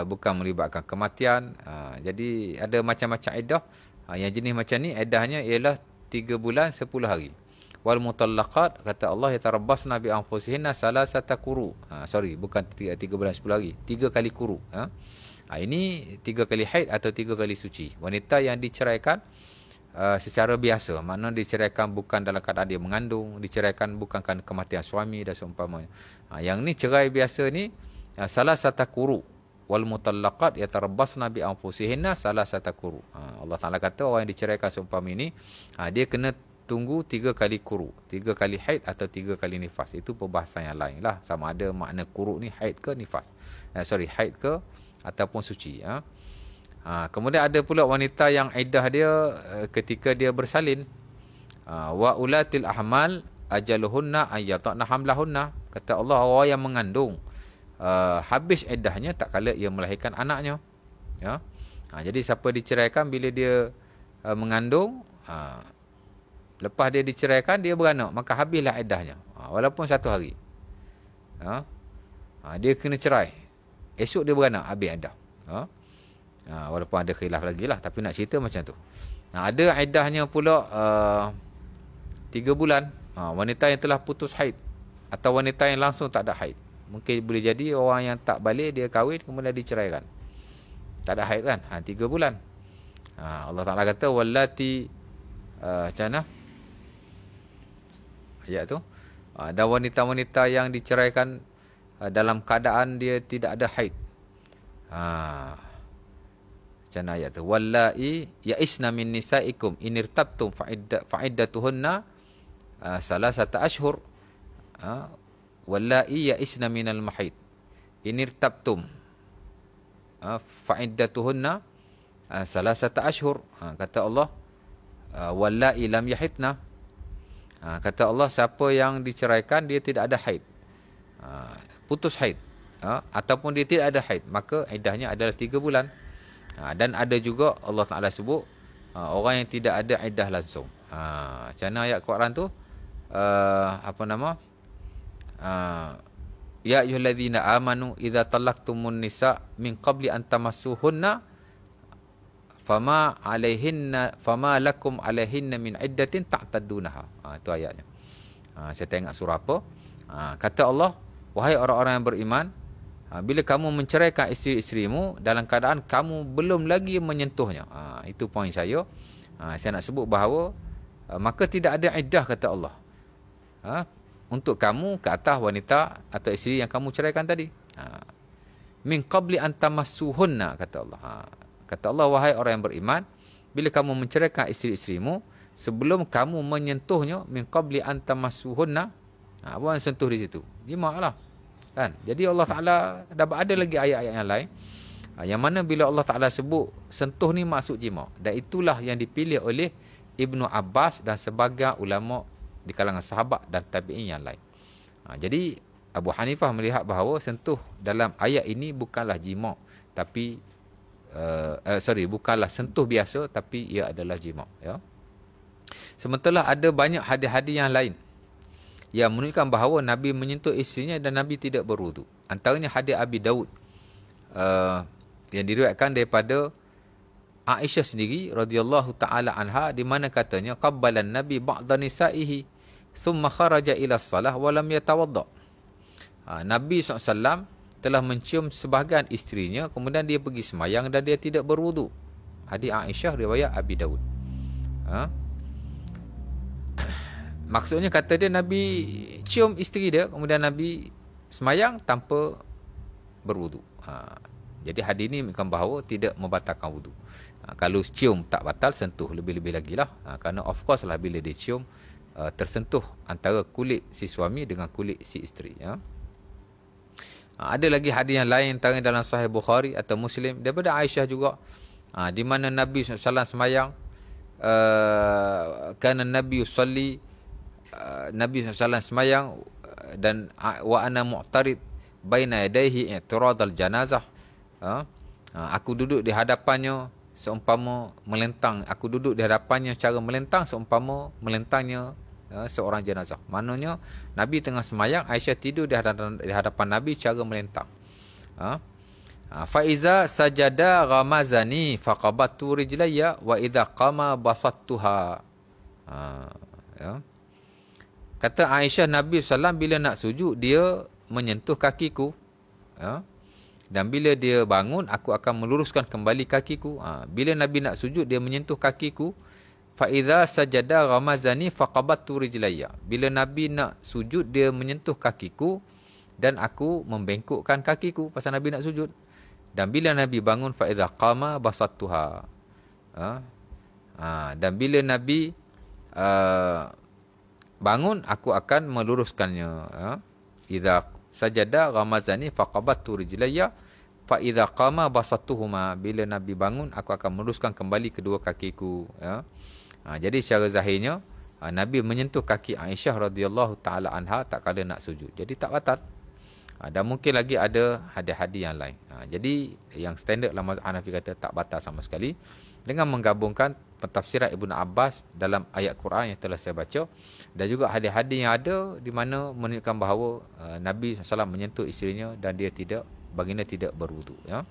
bukan melibatkan kematian. Jadi ada macam-macam iddah. Yang jenis macam ni iddahnya ialah 3 bulan 10 hari. Wal mutallaqat, kata Allah, yatarabbasna bi anfusihinna salasata quru. Bukan 3 bulan 10 hari, 3 kali quru. Ini 3 kali haid atau 3 kali suci. Wanita yang diceraikan secara biasa, maknanya diceraikan bukan dalam keadaan dia mengandung, diceraikan bukan kerana kematian suami dan seumpamanya. Yang ni cerai biasa ni salasata quru. Wal mutallaqat yatarabbasna bi anfusihinna salasata quru. Allah Taala kata orang yang diceraikan seumpama ini, dia kena tunggu 3 kali quru, 3 kali haid atau 3 kali nifas. Itu perbahasan yang lain lah, sama ada makna quru ni haid ke nifas. Haid ke ataupun suci. Kemudian ada pula wanita yang iddah dia ketika dia bersalin. Wa ulatil ahmal ajaluhunna ayyatna hamlahunna. Kata Allah, orang yang mengandung habis iddahnya tak kala ia melahirkan anaknya. Jadi siapa diceraikan bila dia mengandung, lepas dia diceraikan dia beranak, maka habislah iddahnya, walaupun 1 hari. Dia kena cerai, esok dia beranak, habis iddah. Walaupun ada khilaf lagi lah, tapi nak cerita macam tu. Ada iddahnya pula 3 bulan. Wanita yang telah putus haid atau wanita yang langsung tak ada haid. Mungkin boleh jadi orang yang tak balik, dia kahwin kemudian diceraikan, tak ada haid kan, 3 bulan. Allah Ta'ala kata wallati, macam mana ayat tu, dan wanita-wanita yang diceraikan dalam keadaan dia tidak ada haid. Macam mana ayat tu, wallai ya'isna min nisaikum inirtabtum fa'iddatuhunna salasata ashhur. Wallai ya'isna minal mahid inirtabtum fa'iddatuhunna salasata ashhur. Kata Allah, wallai lam yahidna. Kata Allah, siapa yang diceraikan dia tidak ada haid, putus haid, ataupun dia tidak ada haid, maka iddahnya adalah 3 bulan. Dan ada juga Allah Ta'ala sebut orang yang tidak ada iddah langsung. Macam mana ayat Quran tu, apa nama, ya ayyuhallazina amanu idza talaqtumun nisa min qabli an tamassuhunna fama lakum alaihinna min iddatin ta'taddunaha. Itu ayatnya. Saya tengok surah apa. Kata Allah, wahai orang-orang yang beriman, bila kamu menceraikan isteri-isterimu dalam keadaan kamu belum lagi menyentuhnya. Itu poin saya. Saya nak sebut bahawa maka tidak ada iddah, kata Allah, untuk kamu ke atas wanita atau isteri yang kamu ceraikan tadi. Min qabli an tamassuhunna, kata Allah. Kata Allah, wahai orang yang beriman, bila kamu menceraikan isteri-isterimu sebelum kamu menyentuhnya, min qabli an tamassuhunna, apa yang sentuh di situ? Jima' lah. Kan? Jadi Allah Ta'ala ada lagi ayat-ayat yang lain yang mana bila Allah Ta'ala sebut sentuh ni maksud jima'. Dan itulah yang dipilih oleh Ibnu Abbas dan sebagian ulama di kalangan sahabat dan tabi'in yang lain. Jadi Abu Hanifah melihat bahawa sentuh dalam ayat ini bukanlah jima', tapi bukanlah sentuh biasa, tapi ia adalah jima', ya. Sementara ada banyak hadis-hadis yang lain yang menunjukkan bahawa Nabi menyentuh isterinya dan Nabi tidak berwudu. Antaranya hadis Abi Daud yang diriwayatkan daripada Aisyah sendiri radhiyallahu taala anha, di mana katanya qabbalan Nabi ba'da nisaihi thumma kharaja ila salah wa lam yatawadda. Nabi SAW telah mencium sebahagian isterinya, kemudian dia pergi semayang dan dia tidak berwudu. Hadis Aisyah riwayat Abi Daud. Maksudnya kata dia Nabi cium isteri dia, kemudian Nabi semayang tanpa berwudu. Jadi hadis ini menunjukkan bahawa tidak membatalkan wudu. Kalau cium tak batal, sentuh lebih-lebih lagi lah. Kerana of course lah bila dia cium tersentuh antara kulit si suami dengan kulit si isteri, ya. Ada lagi hadis yang lain antara dalam Sahih Bukhari atau Muslim daripada Aisyah juga, di mana Nabi SAW semayang, kerana Nabi yusalli, Nabi SAW semayang dan wa ana mu'tarid baina yadayhi i'tirad al-janazah. Aku duduk di hadapannya seumpama melentang. Aku duduk di hadapannya cara melentang seumpama melentangnya seorang jenazah. Maknanya Nabi tengah semayang, Aisyah tidur di hadapan Nabi cara melentang. Fa iza sajada ghamazani faqabattu rijlayya wa idza qama basattuha. Ya. Kata Aisyah, Nabi SAW bila nak sujud dia menyentuh kakiku, ya. Dan bila dia bangun aku akan meluruskan kembali kakiku. Bila Nabi nak sujud dia menyentuh kakiku. Fa idza sajada ghamazani faqabattu rijlayya. Bila Nabi nak sujud dia menyentuh kakiku dan aku membengkokkan kakiku pasal Nabi nak sujud. Dan bila Nabi bangun fa idza qama basattuha. Dan bila Nabi bangun aku akan meluruskannya. Idza sajada ghamazani faqabattu rijlayya fa idza qama basattuhuma. Bila Nabi bangun aku akan meluruskan kembali kedua kakiku, ya. Jadi secara zahirnya Nabi menyentuh kaki Aisyah radhiyallahu taala anha tak kala nak sujud. Jadi tak batal. Dan mungkin lagi ada hadis-hadis yang lain. Jadi yang standard dalam mazhab Hanafi kata tak batal sama sekali, dengan menggabungkan pentafsiran Ibnu Abbas dalam ayat Quran yang telah saya baca dan juga hadis-hadis yang ada di mana menunjukkan bahawa Nabi SAW menyentuh isterinya dan dia tidak, baginda tidak berwudu, ya.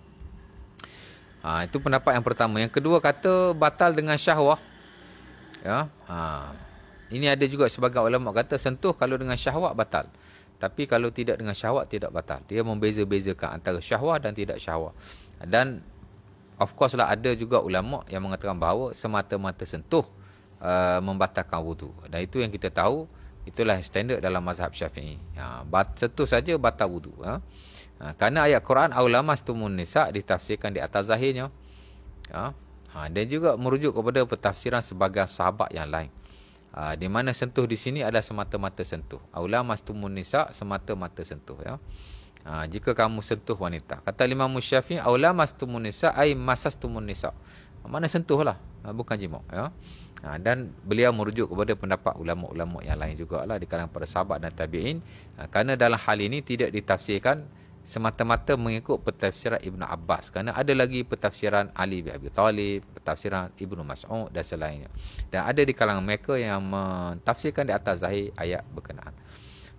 Itu pendapat yang pertama. Yang kedua kata batal dengan syahwah, ya. Ini ada juga sebagian ulama kata sentuh kalau dengan syahwat batal. Tapi kalau tidak dengan syahwat tidak batal. Dia membeza-bezakan antara syahwat dan tidak syahwat. Dan of course lah ada juga ulama yang mengatakan bahawa semata-mata sentuh membatalkan wudu. Dan itu yang kita tahu, itulah standard dalam mazhab Syafi'i. Sentuh saja batal wudu. Kerana ayat Quran aulamastumun nisa ditafsirkan di atas zahirnya. Dan juga merujuk kepada pentafsiran sebagian sahabat yang lain. Di mana sentuh di sini adalah semata-mata sentuh. Aulamastumun nisa semata-mata sentuh, ya. Jika kamu sentuh wanita. Kata Imam Syafi'i aulamastumun nisa ai masastumun nisa. Mana sentuhlah, bukan jima', ya. Dan beliau merujuk kepada pendapat ulama-ulama yang lain jugalah di kalangan para sahabat dan tabi'in. Kerana dalam hal ini tidak ditafsirkan semata-mata mengikut pentafsiran Ibnu Abbas, kerana ada lagi pentafsiran Ali bin Abi Talib, pentafsiran Ibnu Mas'ud dan selainnya. Dan ada di kalangan mereka yang mentafsirkan di atas zahir ayat berkenaan.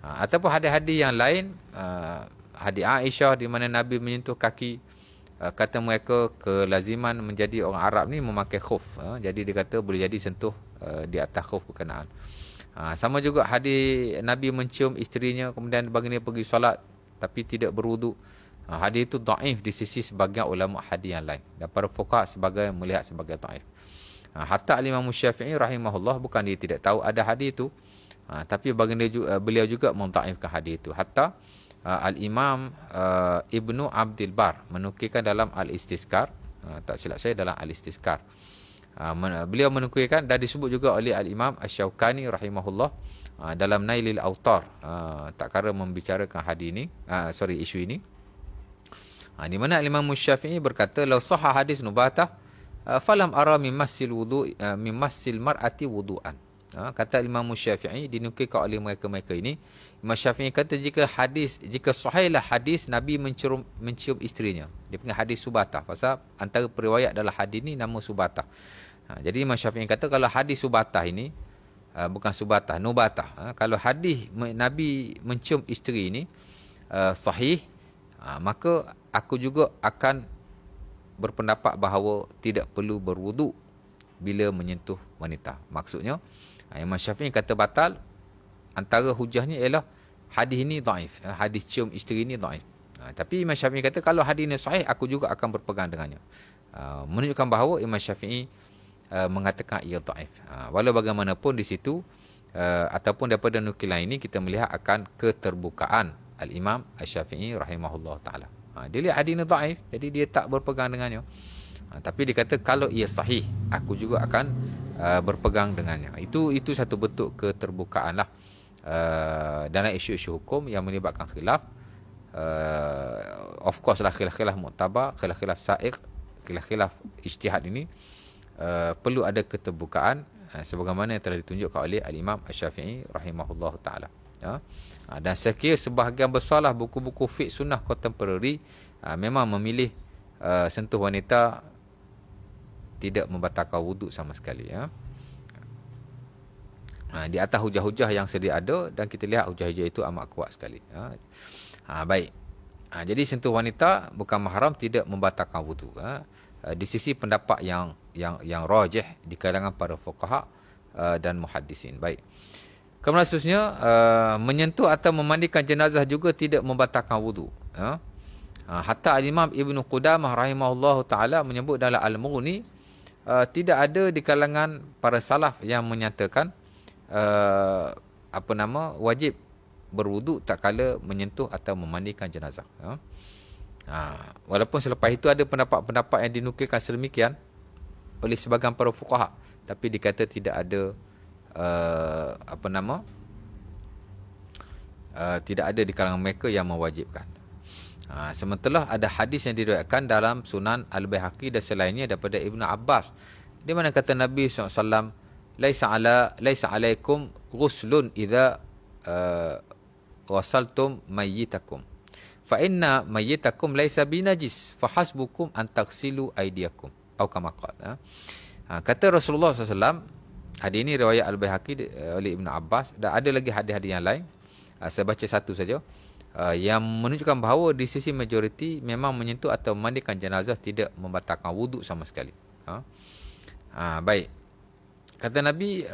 Ataupun hadis-hadis yang lain, hadis Aisyah di mana Nabi menyentuh kaki, kata mereka kelaziman menjadi orang Arab ni memakai khuf. Jadi dia kata boleh jadi sentuh di atas khuf berkenaan. Sama juga hadis Nabi mencium isterinya kemudian baginda pergi solat tapi tidak berwudu. Hadis itu dhaif di sisi sebagian ulama hadis yang lain. Dan para fuqaha sebagai melihat sebagai dhaif. Hatta Imam Syafi'i rahimahullah bukan dia tidak tahu ada hadis itu, tapi baginda beliau juga mendhaifkan hadis itu. Hatta Al-Imam Ibnu Abdul Bar menukilkan dalam Al-Istizkar, tak silap saya dalam Al-Istizkar. Beliau menukilkan dan disebut juga oleh Al-Imam Asy-Syaukani rahimahullah dalam Nailil Autar, tak kira membicarakan hadis ini, isu ini. Di mana Imam Syafi'i berkata law sahha hadis nubatah falam ara min massil wudu min massil mar'ati wudu'an. Kata Imam Syafi'i, dinukilkan oleh mereka-mereka ini, Imam Syafi'i kata jika sahihlah hadis Nabi mencium isterinya. Dia panggil hadis Subatah. Pasal antara periwayat dalam hadis ni nama Subatah. Jadi Imam Syafi'i kata kalau hadis Subatah ini, bukan Subatah, Nubatah. Kalau hadis Nabi mencium isteri ini sahih, maka aku juga akan berpendapat bahawa tidak perlu berwuduk bila menyentuh wanita. Maksudnya, Imam Syafi'i kata batal. Antara hujahnya ialah hadis ini dhaif. Hadis cium isteri ini dhaif. Tapi Imam Syafi'i kata kalau hadis ini sahih, aku juga akan berpegang dengannya. Menunjukkan bahawa Imam Syafi'i mengatakan ia dhaif. Walau bagaimanapun di situ, ataupun daripada nukilan ini, kita melihat akan keterbukaan Al-Imam Asy-Syafi'i rahimahullah ta'ala. Dia lihat hadis ini dhaif, jadi dia tak berpegang dengannya. Tapi dia kata kalau ia sahih, aku juga akan berpegang dengannya. Itu satu bentuk keterbukaan lah dalam isu-isu hukum yang melibatkan khilaf. Of course lah khilaf-khilaf muktabar, khilaf-khilaf sa'iq, khilaf-khilaf ijtihad ini perlu ada keterbukaan sebagaimana yang telah ditunjukkan oleh Al-Imam Asy-Syafi'i rahimahullah ta'ala. Dan saya kira sebahagian besarlah buku-buku fiqh sunnah contemporary memang memilih sentuh wanita tidak membatalkan wuduk sama sekali. Di atas hujah-hujah yang sedia ada, dan kita lihat hujah-hujah itu amat kuat sekali. Baik. Jadi sentuh wanita bukan mahram tidak membatalkan wuduk. Di sisi pendapat yang rajih di kalangan para fuqaha dan muhaddisin. Baik. Kemudian seterusnya, menyentuh atau memandikan jenazah juga tidak membatalkan wuduk. Hatta Imam Ibn Qudamah rahimahullah ta'ala menyebut dalam Al-Mughni, tidak ada di kalangan para salaf yang menyatakan wajib berwuduk tak kala menyentuh atau memandikan jenazah. Walaupun selepas itu ada pendapat-pendapat yang dinukilkan sedemikian oleh sebahagian para fuqaha, tapi dikata tidak ada tidak ada di kalangan mereka yang mewajibkan. Sementara ada hadis yang diriwayatkan dalam Sunan Al-Baihaqi dan selainnya daripada Ibnu Abbas, di mana kata Nabi SAW, laisa alaikum ghuslun idza wasaltum mayyitakum fa inna mayyitakum laisa binajis fa hasbukum an taghsilu aydiyakum atau kama qala. Kata Rasulullah SAW, hadis ini riwayat Al-Baihaqi oleh Ibnu Abbas, dan ada lagi hadis-hadis yang lain. Saya baca satu saja yang menunjukkan bahawa di sisi majoriti memang menyentuh atau memandikan jenazah tidak membatalkan wuduk sama sekali. Baik. Kata Nabi,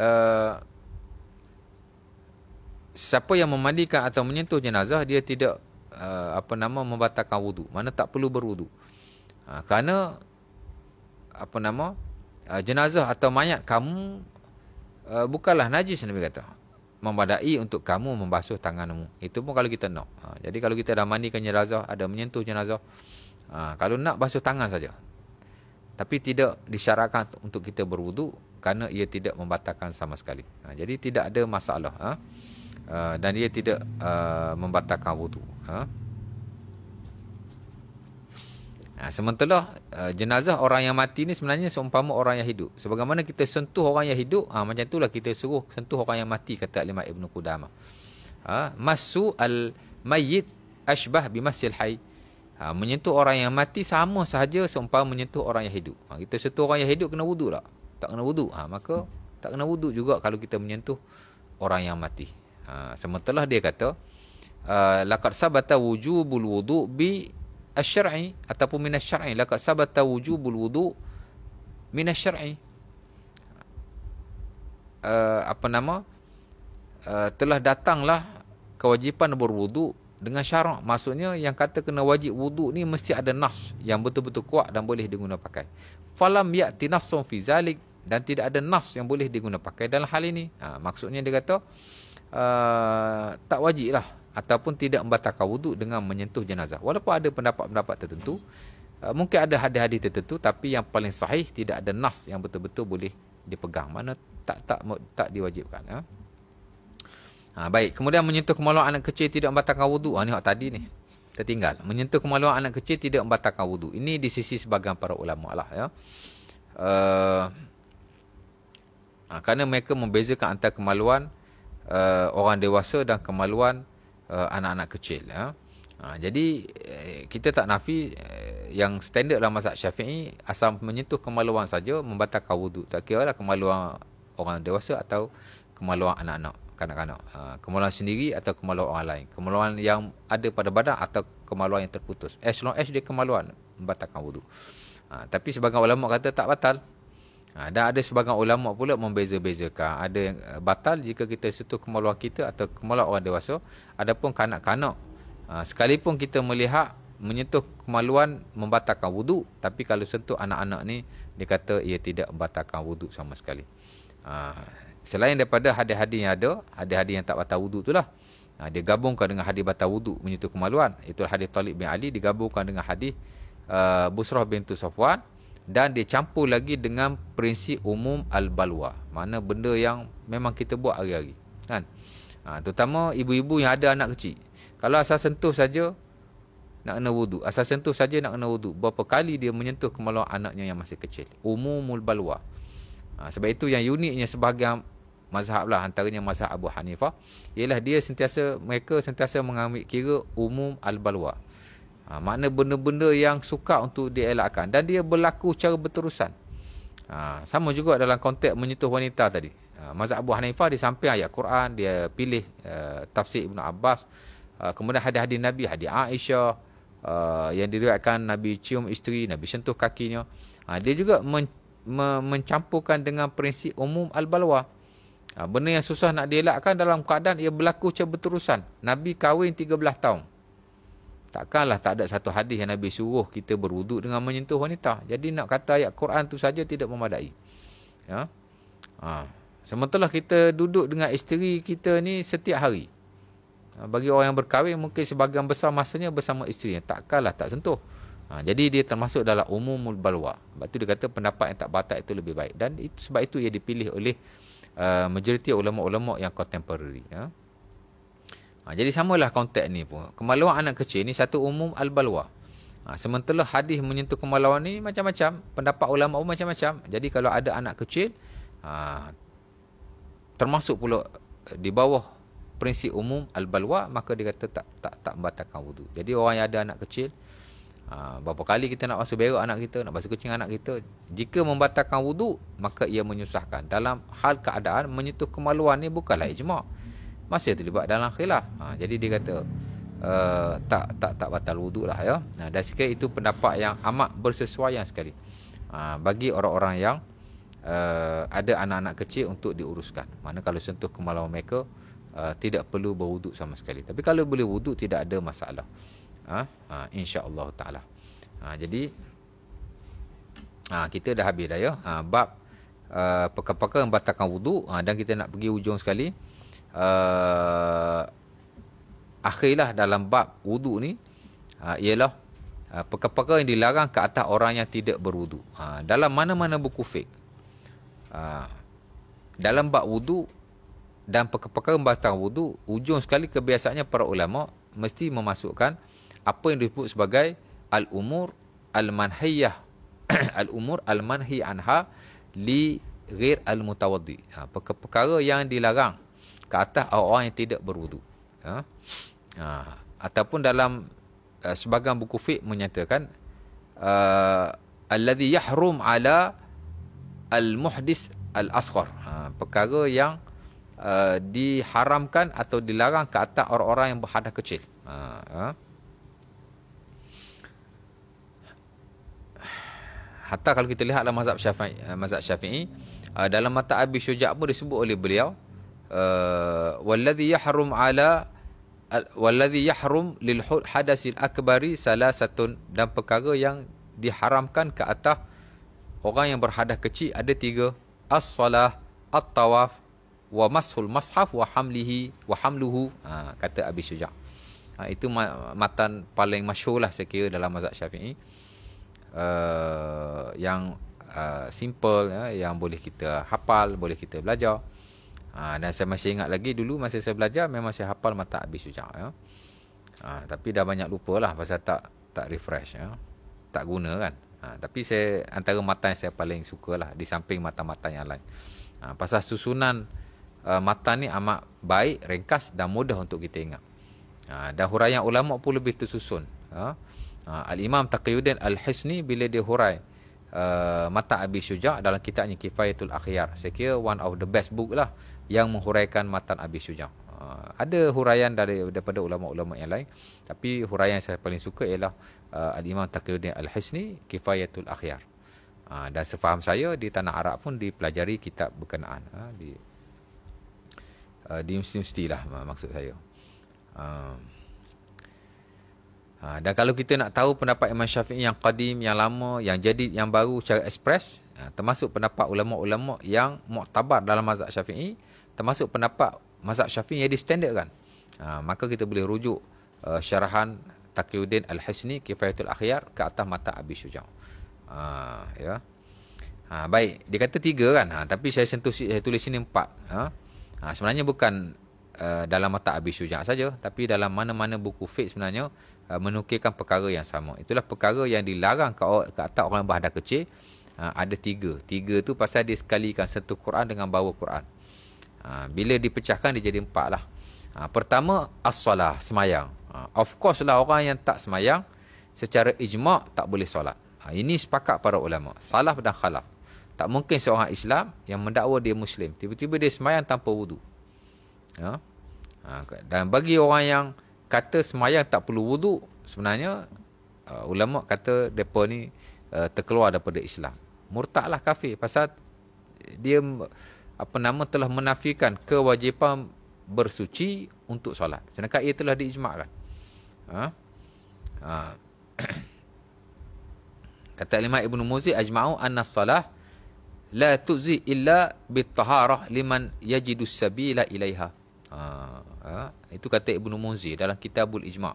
siapa yang memandikan atau menyentuh jenazah, dia tidak membatalkan wuduk. Mana tak perlu berwuduk. Kerana jenazah atau mayat kamu bukanlah najis, Nabi kata. Memadai untuk kamu membasuh tanganmu. Itu pun kalau kita nak. Jadi kalau kita dah mandikan jenazah, ada menyentuh jenazah, kalau nak basuh tangan saja. Tapi tidak disyaratkan untuk kita berwuduk, kerana ia tidak membatalkan sama sekali. Jadi tidak ada masalah. Dan ia tidak membatalkan wuduk. Sementara jenazah orang yang mati ni sebenarnya seumpama orang yang hidup. Sebagaimana kita sentuh orang yang hidup, macam itulah kita suruh sentuh orang yang mati, kata Imam Ibn Qudamah. Masu al-mayyit ashbah bimasil hayy. Menyentuh orang yang mati sama sahaja seumpama menyentuh orang yang hidup. Kita sentuh orang yang hidup kena wuduk tak? Tak kena wuduk. Maka tak kena wuduk juga kalau kita menyentuh orang yang mati. Sementara dia kata, laqad sabata wujubul wudu' bi asy-syar'i ataupun min asy-syar'i, laqad sabata wujubul wudu' min asy-syar'i. Telah datanglah kewajipan berwuduk dengan syarak. Maksudnya yang kata kena wajib wuduk ni mesti ada nas yang betul-betul kuat dan boleh digunakan pakai. Falam ya'ti nassun fi zalik, dan tidak ada nas yang boleh digunakan pakai dalam hal ini. Maksudnya dia kata tak wajib lah, ataupun tidak membatalkan wuduk dengan menyentuh jenazah. Walaupun ada pendapat-pendapat tertentu, mungkin ada hadis-hadis tertentu, tapi yang paling sahih tidak ada nas yang betul-betul boleh dipegang, mana tak diwajibkan. Baik, kemudian menyentuh kemaluan anak kecil tidak membatalkan wuduk. Ni hak tadi ni tertinggal. Menyentuh kemaluan anak kecil tidak membatalkan wuduk. Ini di sisi sebahagian para ulama lah, ya. Kerana mereka membezakan antara kemaluan orang dewasa dan kemaluan anak-anak kecil. Jadi kita tak nafi yang standard dalam mazhab Syafi'i, asal menyentuh kemaluan saja membatalkan wuduk. Tak kira lah kemaluan orang dewasa atau kemaluan anak-anak, kanak-kanak. Kemaluan sendiri atau kemaluan orang lain. Kemaluan yang ada pada badan atau kemaluan yang terputus. As long as dia kemaluan, membatalkan wuduk. Tapi sebagian ulama kata tak batal. Dan ada sebagian ulama pula membeza-bezakan. Ada yang batal jika kita sentuh kemaluan kita atau kemaluan orang dewasa. Adapun kanak-kanak, sekalipun kita melihat menyentuh kemaluan membatalkan wuduk, tapi kalau sentuh anak-anak ni, dia kata ia tidak membatalkan wuduk sama sekali. Selain daripada hadis-hadis yang ada, hadis-hadis yang tak batal wuduk itulah, dia gabungkan dengan hadis batal wuduk menyentuh kemaluan. Itulah hadis Talib bin Ali, digabungkan dengan hadis Busrah bintu Safwan, dan dia campur lagi dengan prinsip umum al-balwa. Mana benda yang memang kita buat hari-hari. Kan? Terutama ibu-ibu yang ada anak kecil. Kalau asal sentuh saja, nak kena wuduk. Asal sentuh saja nak kena wuduk. Berapa kali dia menyentuh kemaluan anaknya yang masih kecil. Umumul balwa. Sebab itu yang uniknya sebahagian mazhab lah, antaranya mazhab Abu Hanifah, ialah mereka sentiasa mengambil kira umum al-balwa. Makna benda-benda yang sukar untuk dielakkan. Dan dia berlaku secara berterusan. Sama juga dalam konteks menyentuh wanita tadi. Mazhab Abu Hanifah di samping ayat Quran, dia pilih tafsir Ibn Abbas, kemudian hadis-hadis Nabi, hadis Aisyah, yang diriwayatkan Nabi cium isteri, Nabi sentuh kakinya. Dia juga mencampurkan dengan prinsip umum al-balwa. Benda yang susah nak dielakkan dalam keadaan ia berlaku secara berterusan. Nabi kahwin 13 tahun. Takkanlah tak ada satu hadis yang Nabi suruh kita berwuduk dengan menyentuh wanita. Jadi nak kata ayat Quran tu saja tidak memadai. Ya. Sementara kita duduk dengan isteri kita ni setiap hari. Bagi orang yang berkahwin, mungkin sebahagian besar masanya bersama isterinya. Takkanlah tak sentuh. Jadi dia termasuk dalam umumul balwa. Sebab tu dia kata pendapat yang tak batal itu lebih baik. Dan sebab itu ia dipilih oleh majoriti ulama-ulama yang contemporary. Ya. Jadi samalah konteks ni pun. Kemaluan anak kecil ni satu umum al-balwa. Sementara hadis menyentuh kemaluan ni macam-macam. Pendapat ulama pun macam-macam. Jadi kalau ada anak kecil, termasuk pula di bawah prinsip umum al-balwa, maka dia kata tak membatalkan wuduk. Jadi orang yang ada anak kecil, berapa kali kita nak basuh berak anak kita, nak basuh kucing anak kita, jika membatalkan wuduk, maka ia menyusahkan. Dalam hal keadaan menyentuh kemaluan ni bukanlah ijma', masih terlibat dalam khilaf. Jadi dia kata tak batal wuduk lah, ya. Dan sekali itu pendapat yang amat bersesuaian sekali bagi orang-orang yang ada anak-anak kecil untuk diuruskan. Mana kalau sentuh kemaluan mereka, tidak perlu berwuduk sama sekali. Tapi kalau boleh wuduk, tidak ada masalah. InsyaAllah ta'ala. Jadi kita dah habis dah, ya. Bab perkara-perkara membatalkan wuduk. Dan kita nak pergi ujung sekali. Akhirlah dalam bab wuduk ni, ialah perkara-perkara yang dilarang ke atas orang yang tidak berwuduk. Dalam mana-mana buku fiqh, dalam bab wuduk dan perkara-perkara membatalkan wuduk, ujung sekali kebiasaannya para ulama mesti memasukkan apa yang disebut sebagai al-umur al-manhiyah al-umur al-manhi anha li ghair al-mutawaddi. Perkara-perkara yang dilarang ke atas orang yang tidak berwuduk. Ataupun dalam sebahagian buku fiqh menyatakan alladhi yahrum ala al-muhdis al-asghar. Perkara yang diharamkan atau dilarang ke atas orang-orang yang berhadas kecil. Hatta kalau kita lihat dalam mazhab Syafi'i, dalam mata Abi Syuja' pun disebut oleh beliau, walladhi yahrum lil hadasil akbari salasatun, dan perkara yang diharamkan ke atas orang yang berhadas kecil ada 3: as-salah, at-tawaf, wa mashul mashaf wa hamluhu. Kata Abi Syuja'. Itu matan paling masyhur lah saya kira dalam mazhab Syafi'i, yang simple, ya, yang boleh kita hafal, boleh kita belajar. Dan saya masih ingat lagi dulu masa saya belajar, memang saya hafal mata Abi Syuja', ya. Tapi dah banyak lupa lah pasal tak refresh, ya. Tak guna kan. Tapi saya antara mata yang saya paling suka lah, di samping mata-mata yang lain. Pasal susunan matan ni amat baik, ringkas dan mudah untuk kita ingat. Dan huraian ulama pun lebih tersusun. Al-Imam Taqiyuddin Al-Hisni bila dia hurai matan Abi Syuja' dalam kitabnya Kifayatul Akhyar, saya kira one of the best book lah yang menghuraikan matan Abi Syuja'. Ada huraian daripada ulama-ulama yang lain, tapi huraian yang saya paling suka ialah Al-Imam Taqiyuddin Al-Hisni, Kifayatul Akhyar. Dan sefaham saya di tanah Arab pun dipelajari kitab berkenaan, di universiti lah maksud saya. Dan kalau kita nak tahu pendapat Imam Syafi'i yang qadim, yang lama, yang jadid, yang baru secara ekspres, termasuk pendapat ulama-ulama yang muktabar dalam mazhab Syafi'i, termasuk pendapat mazhab Syafi'i yang distandardkan, maka kita boleh rujuk syarahan Taqiyuddin Al-Hisni, Kifayatul Akhyar ke atas matan Abi Syuja'. Ya. Baik, dia kata 3 kan, tapi saya tulis sini 4. Sebenarnya bukan dalam matan Abi Syuja' saja, tapi dalam mana-mana buku fiqh sebenarnya menukilkan perkara yang sama. Itulah perkara yang dilarang ke atas orang berhadap kecil. Ada 3. 3 tu pasal dia sekalikan satu Quran dengan bawa Quran. Bila dipecahkan dia jadi 4 lah. Pertama, as-salah, semayang. Of course lah orang yang tak semayang secara ijma' tak boleh solat. Ini sepakat para ulama, salaf dan khalaf. Tak mungkin seorang Islam yang mendakwa dia Muslim tiba-tiba dia semayang tanpa wudu. Dan bagi orang yang kata semayang tak perlu wudu, sebenarnya ulama kata mereka ni terkeluar daripada Islam. Murtadlah, kafir, pasal dia telah menafikan kewajipan bersuci untuk solat, sedangkan ia telah diijma'kan. Kata Imam Ibn Muzi, ajma'u anna salah la tuzi illa bitaharah liman yajidu sabila ilaiha. Itu kata Ibn Muzi dalam Kitabul Ijma'.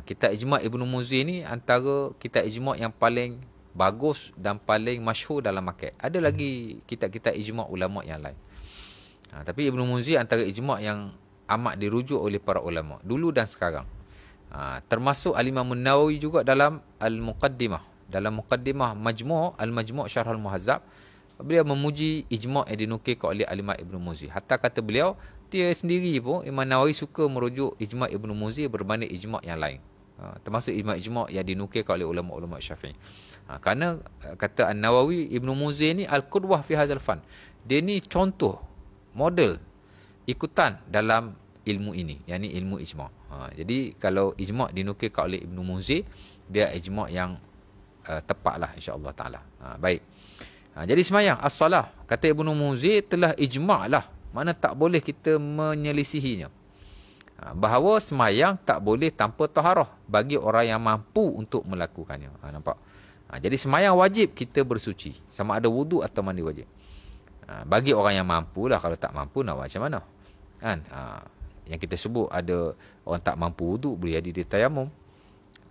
Kitab Ijma' Ibn Muzi ni antara kitab ijma' yang paling bagus dan paling masyhur dalam market. Ada lagi kitab-kitab ijma' ulama' yang lain. Tapi Ibn Muzi antara ijma' yang amat dirujuk oleh para ulama' dulu dan sekarang. Termasuk Al-Imam An-Nawawi juga dalam Al-Muqaddimah. Dalam Muqaddimah Majmu' Al-Majmu' Syarh Al-Muhazzab, beliau memuji ijma' yang dinukilkan oleh Al-Imam Ibn Muzi. Hatta kata beliau, dia sendiri pun, Imam Nawawi suka merujuk ijma' Ibn Muzi berbanding ijma' yang lain. Termasuk ijma' yang dinukilkan oleh ulama-ulama Syafi'i. Kerana kata An-Nawawi, Ibn Muzi ni al-qudwah fi hadzal fan. Dia ni contoh, model, ikutan dalam ilmu ini, yakni ilmu ijma'. Jadi kalau ijma' dinukilkan oleh Ibn Muzi, dia ijma' yang tepatlah insya-Allah taala. Baik. Jadi semayang as-salah, kata Ibn Muzi, telah ijma' lah, mana tak boleh kita menyelisihinya. Bahawa semayang tak boleh tanpa taharah bagi orang yang mampu untuk melakukannya. Nampak? Jadi semayang wajib kita bersuci, sama ada wudu atau mandi wajib. Bagi orang yang mampu lah, kalau tak mampu nak macam mana? Kan? Yang kita sebut ada orang tak mampu wudu, boleh jadi dia tayamum.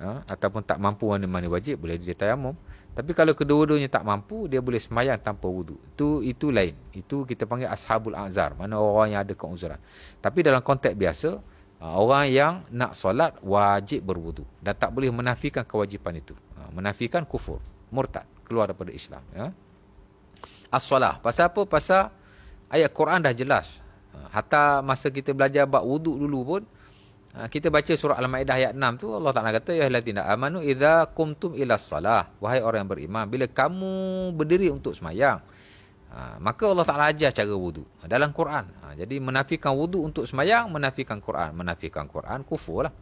Ataupun tak mampu mandi wajib, boleh dia tayamum. Tapi kalau kedua-duanya tak mampu, dia boleh semayang tanpa wudu. Itu lain. Itu kita panggil ashabul azar, mana orang yang ada keuzuran. Tapi dalam konteks biasa, orang yang nak solat wajib berwudu dan tak boleh menafikan kewajipan itu. Menafikan kufur, murtad, keluar daripada Islam. As-salah. Pasal apa? Pasal ayat Quran dah jelas. Hatta masa kita belajar bab wudu dulu pun, kita baca surah Al-Maidah ayat 6 tu, Allah Ta'ala kata, ya ayyuhallazina amanu idza qumtum ilas salah, wahai orang yang beriman, bila kamu berdiri untuk semayang, maka Allah Ta'ala ajar cara wudu dalam Quran. Jadi menafikan wudu untuk semayang, menafikan Quran kufur lah.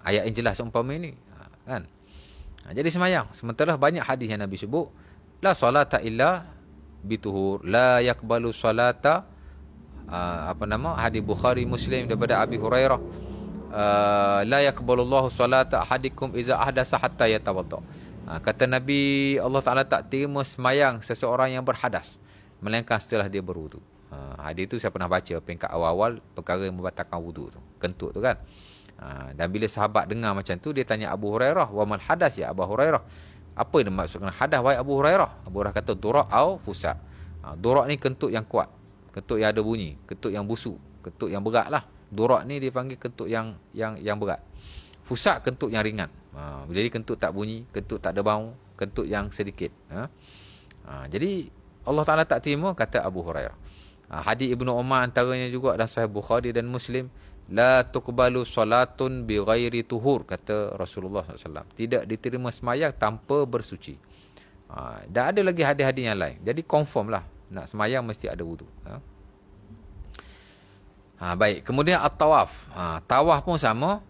Ayat yang jelas umpama ini, kan? Jadi semayang, sementara banyak hadis yang Nabi sebut, la salata illa bituhur, la yakbalu salata, hadis Bukhari Muslim daripada Abi Hurairah, la yaqbalullahu salata ahadikum iza ahdasa hatta yatawadda. Kata Nabi, Allah Taala tak terima semayang seseorang yang berhadas melainkan setelah dia berwudu. Hadis itu saya pernah baca peringkat awal-awal perkara yang membatalkan wudu tu, kentut tu kan. Dan bila sahabat dengar macam tu, dia tanya Abu Hurairah, wa mal hadas ya Abu Hurairah? Apa yang dimaksudkan hadas wahai Abu Hurairah? Abu Hurairah kata durak au fusa. Durak ni kentut yang kuat, kentut yang ada bunyi, kentut yang busuk, kentut yang berat lah. Durak ni dia panggil kentut yang berat. Fusak kentut yang ringan. Jadi kentut tak bunyi, kentut tak ada bau, kentut yang sedikit. Jadi Allah Ta'ala tak terima, kata Abu Hurairah. Hadis Ibnu Umar antaranya juga dalam Sahih Bukhari dan Muslim. La tuqbalu salatun bi ghairi tuhur, kata Rasulullah SAW. Tidak diterima semayang tanpa bersuci. Dan ada lagi hadis-hadis yang lain. Jadi confirm lah, nak semayang mesti ada wudu. Baik, kemudian at-tawaf. Tawaf pun sama.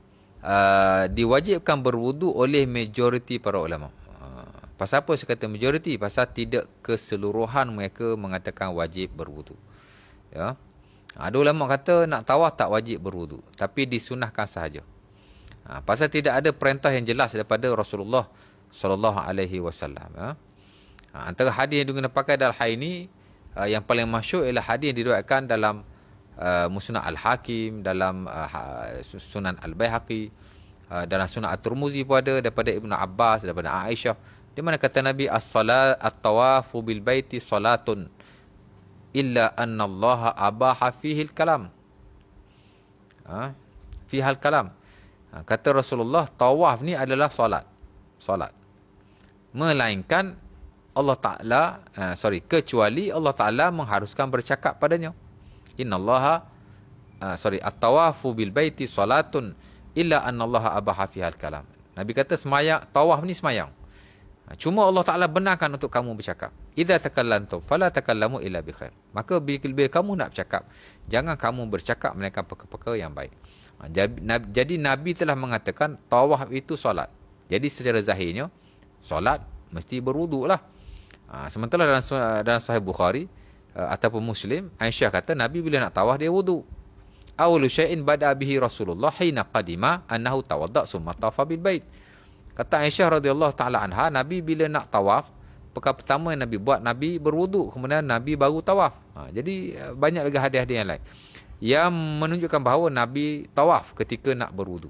Diwajibkan berwudu oleh majoriti para ulama. Pasal apa saya kata majoriti? Pasal tidak keseluruhan mereka mengatakan wajib berwudu. Ya. Ada ulama kata nak tawaf tak wajib berwudu, tapi disunahkan sahaja. Pasal tidak ada perintah yang jelas daripada Rasulullah sallallahu alaihi wasallam. Antara hadis yang digunakan pakai dalam hal ini, yang paling masyhur ialah hadis yang diriwayatkan dalam Musnad Al-Hakim, dalam Sunan Al-Baihaqi, dalam Sunan At-Tirmizi pun ada, daripada Ibnu Abbas, daripada Aisyah, di mana kata Nabi, as-salat at-tawafu bil baiti salatun illa anna Allah abaha fihi al-kalam. Fihi al-kalam. Kata Rasulullah, tawaf ni adalah solat. Melainkan Allah Ta'ala, kecuali Allah Ta'ala mengharuskan bercakap padanya. Innallaha at-tawafu bil baiti salatun illa anna Allah abaha fiha al-kalam. Nabi kata semayang, tawaf ni semayang. Cuma Allah Ta'ala benarkan untuk kamu bercakap. Idza takallamtum fala takallamu illa bi khair. Maka bila kamu nak bercakap, jangan kamu bercakap melainkan perkara-perkara yang baik. Jadi Nabi telah mengatakan tawaf itu solat. Jadi secara zahirnya solat mesti berwuduk lah. Sementara dalam Sahih Bukhari ataupun Muslim, Aisyah kata Nabi bila nak tawaf dia wuduk. Awwalu syai'in bada bihi Rasulullah hina qadima annahu tawadda summa tawafa bil bait. Kata Aisyah radhiyallahu taala anha, Nabi bila nak tawaf, perkara pertama yang Nabi buat, Nabi berwuduk, kemudian Nabi baru tawaf. Jadi banyak lagi hadis-hadis yang lain yang menunjukkan bahawa Nabi tawaf ketika nak berwuduk.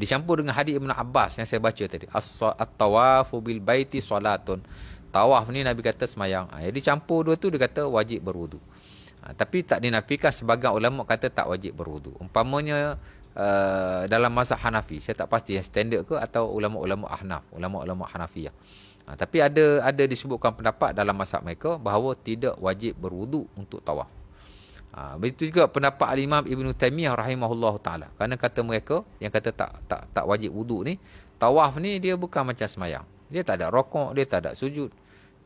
Dicampur dengan hadis Ibn Abbas yang saya baca tadi. At-tawafu bil baiti salatun. Tawaf ni Nabi kata semayang. Jadi campur dua tu dia kata wajib berwuduk. Tapi tak dinafikan, sebagian ulama kata tak wajib berwuduk. Umpamanya dalam mazhab Hanafi, saya tak pasti yang standard ke atau ulama-ulama Ahnaf, ulama-ulama Hanafiyah. Tapi ada disebutkan pendapat dalam mazhab mereka bahawa tidak wajib berwuduk untuk tawaf. Begitu juga pendapat Al-Imam Ibn Taymiyah rahimahullah ta'ala. Kerana kata mereka yang kata tak wajib wuduk ni, tawaf ni dia bukan macam semayang. Dia tak ada rokok, dia tak ada sujud.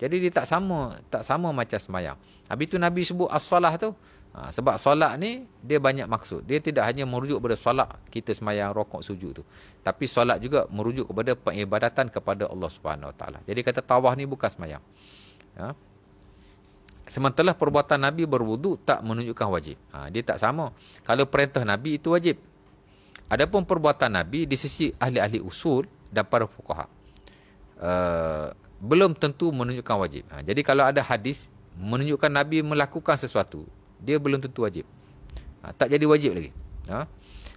Jadi dia tak sama macam semayang. Habis tu Nabi sebut as-salah tu. Sebab solat ni dia banyak maksud. Dia tidak hanya merujuk kepada solat kita semayang, rokok, sujud tu. Tapi solat juga merujuk kepada peribadatan kepada Allah Subhanahu Wa Taala. Jadi kata tawaf ni bukan semayang. Sementara perbuatan Nabi berwuduk tak menunjukkan wajib. Dia tak sama. Kalau perintah Nabi itu wajib. Adapun perbuatan Nabi di sisi ahli-ahli usul dan para fuqaha, belum tentu menunjukkan wajib. Jadi kalau ada hadis menunjukkan Nabi melakukan sesuatu, dia belum tentu wajib. Tak jadi wajib lagi.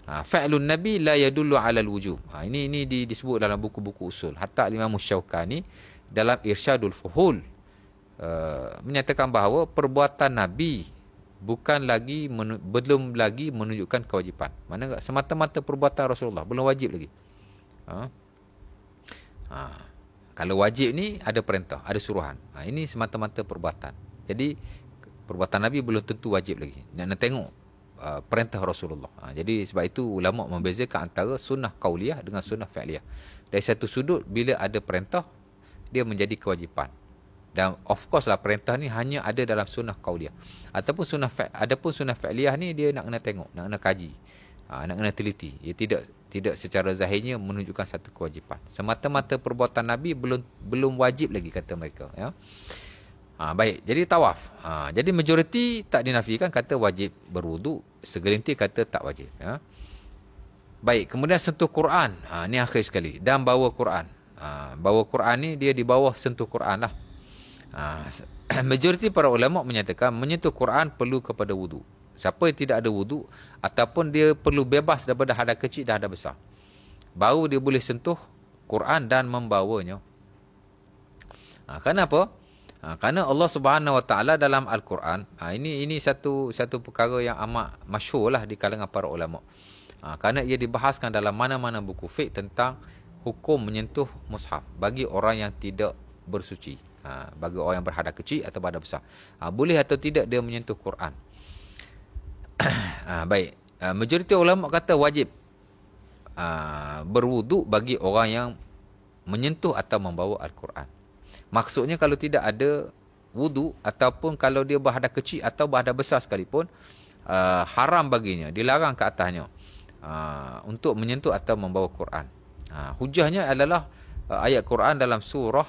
Fa'lun Nabi la yadullu 'ala al-wujub. Ini disebut dalam buku-buku usul. Hatta Imam Syaukani dalam Irsyadul Fuhul menyatakan bahawa perbuatan Nabi belum lagi menunjukkan kewajipan. Mana semata-mata perbuatan Rasulullah, belum wajib lagi. Kalau wajib ni ada perintah, ada suruhan. Ini semata-mata perbuatan. Jadi perbuatan Nabi belum tentu wajib lagi. Nak tengok perintah Rasulullah. Jadi sebab itu ulama membezakan antara sunnah qauliyah dengan sunnah fi'liyah. Dari satu sudut, bila ada perintah, dia menjadi kewajipan. Dan of course lah perintah ni hanya ada dalam sunnah qauliyah. Adapun sunnah fi'liyah ni dia nak kena tengok, nak kena kaji, nak kena teliti. Ia tidak secara zahirnya menunjukkan satu kewajipan. Semata-mata perbuatan Nabi belum wajib lagi kata mereka, ya. Baik, jadi tawaf. Jadi majoriti tak dinafikan, kata wajib berwuduk, segelintir kata tak wajib, ya. Baik, kemudian sentuh Quran. Ni akhir sekali. Dan bawa Quran. Bawa Quran ni dia di bawah sentuh Quran lah. Majoriti para ulama menyatakan menyentuh Quran perlu kepada wudu. Siapa yang tidak ada wudu ataupun dia perlu bebas daripada hadas kecil dan hadas besar, baru dia boleh sentuh Quran dan membawanya. Kenapa? Kerana Allah Subhanahu Wa Taala dalam Al-Quran, ini satu perkara yang amat masyhur lah di kalangan para ulama. Kerana ia dibahaskan dalam mana-mana buku fiqh tentang hukum menyentuh mushaf bagi orang yang tidak bersuci. Bagi orang yang berhadas kecil atau berhadas besar. Boleh atau tidak dia menyentuh Quran. Baik. Majoriti ulama kata wajib berwuduk bagi orang yang menyentuh atau membawa Al-Quran. Maksudnya kalau tidak ada wuduk ataupun kalau dia berhadas kecil atau berhadas besar sekalipun, haram baginya, dilarang ke atasnya untuk menyentuh atau membawa Quran. Hujahnya adalah ayat Quran dalam surah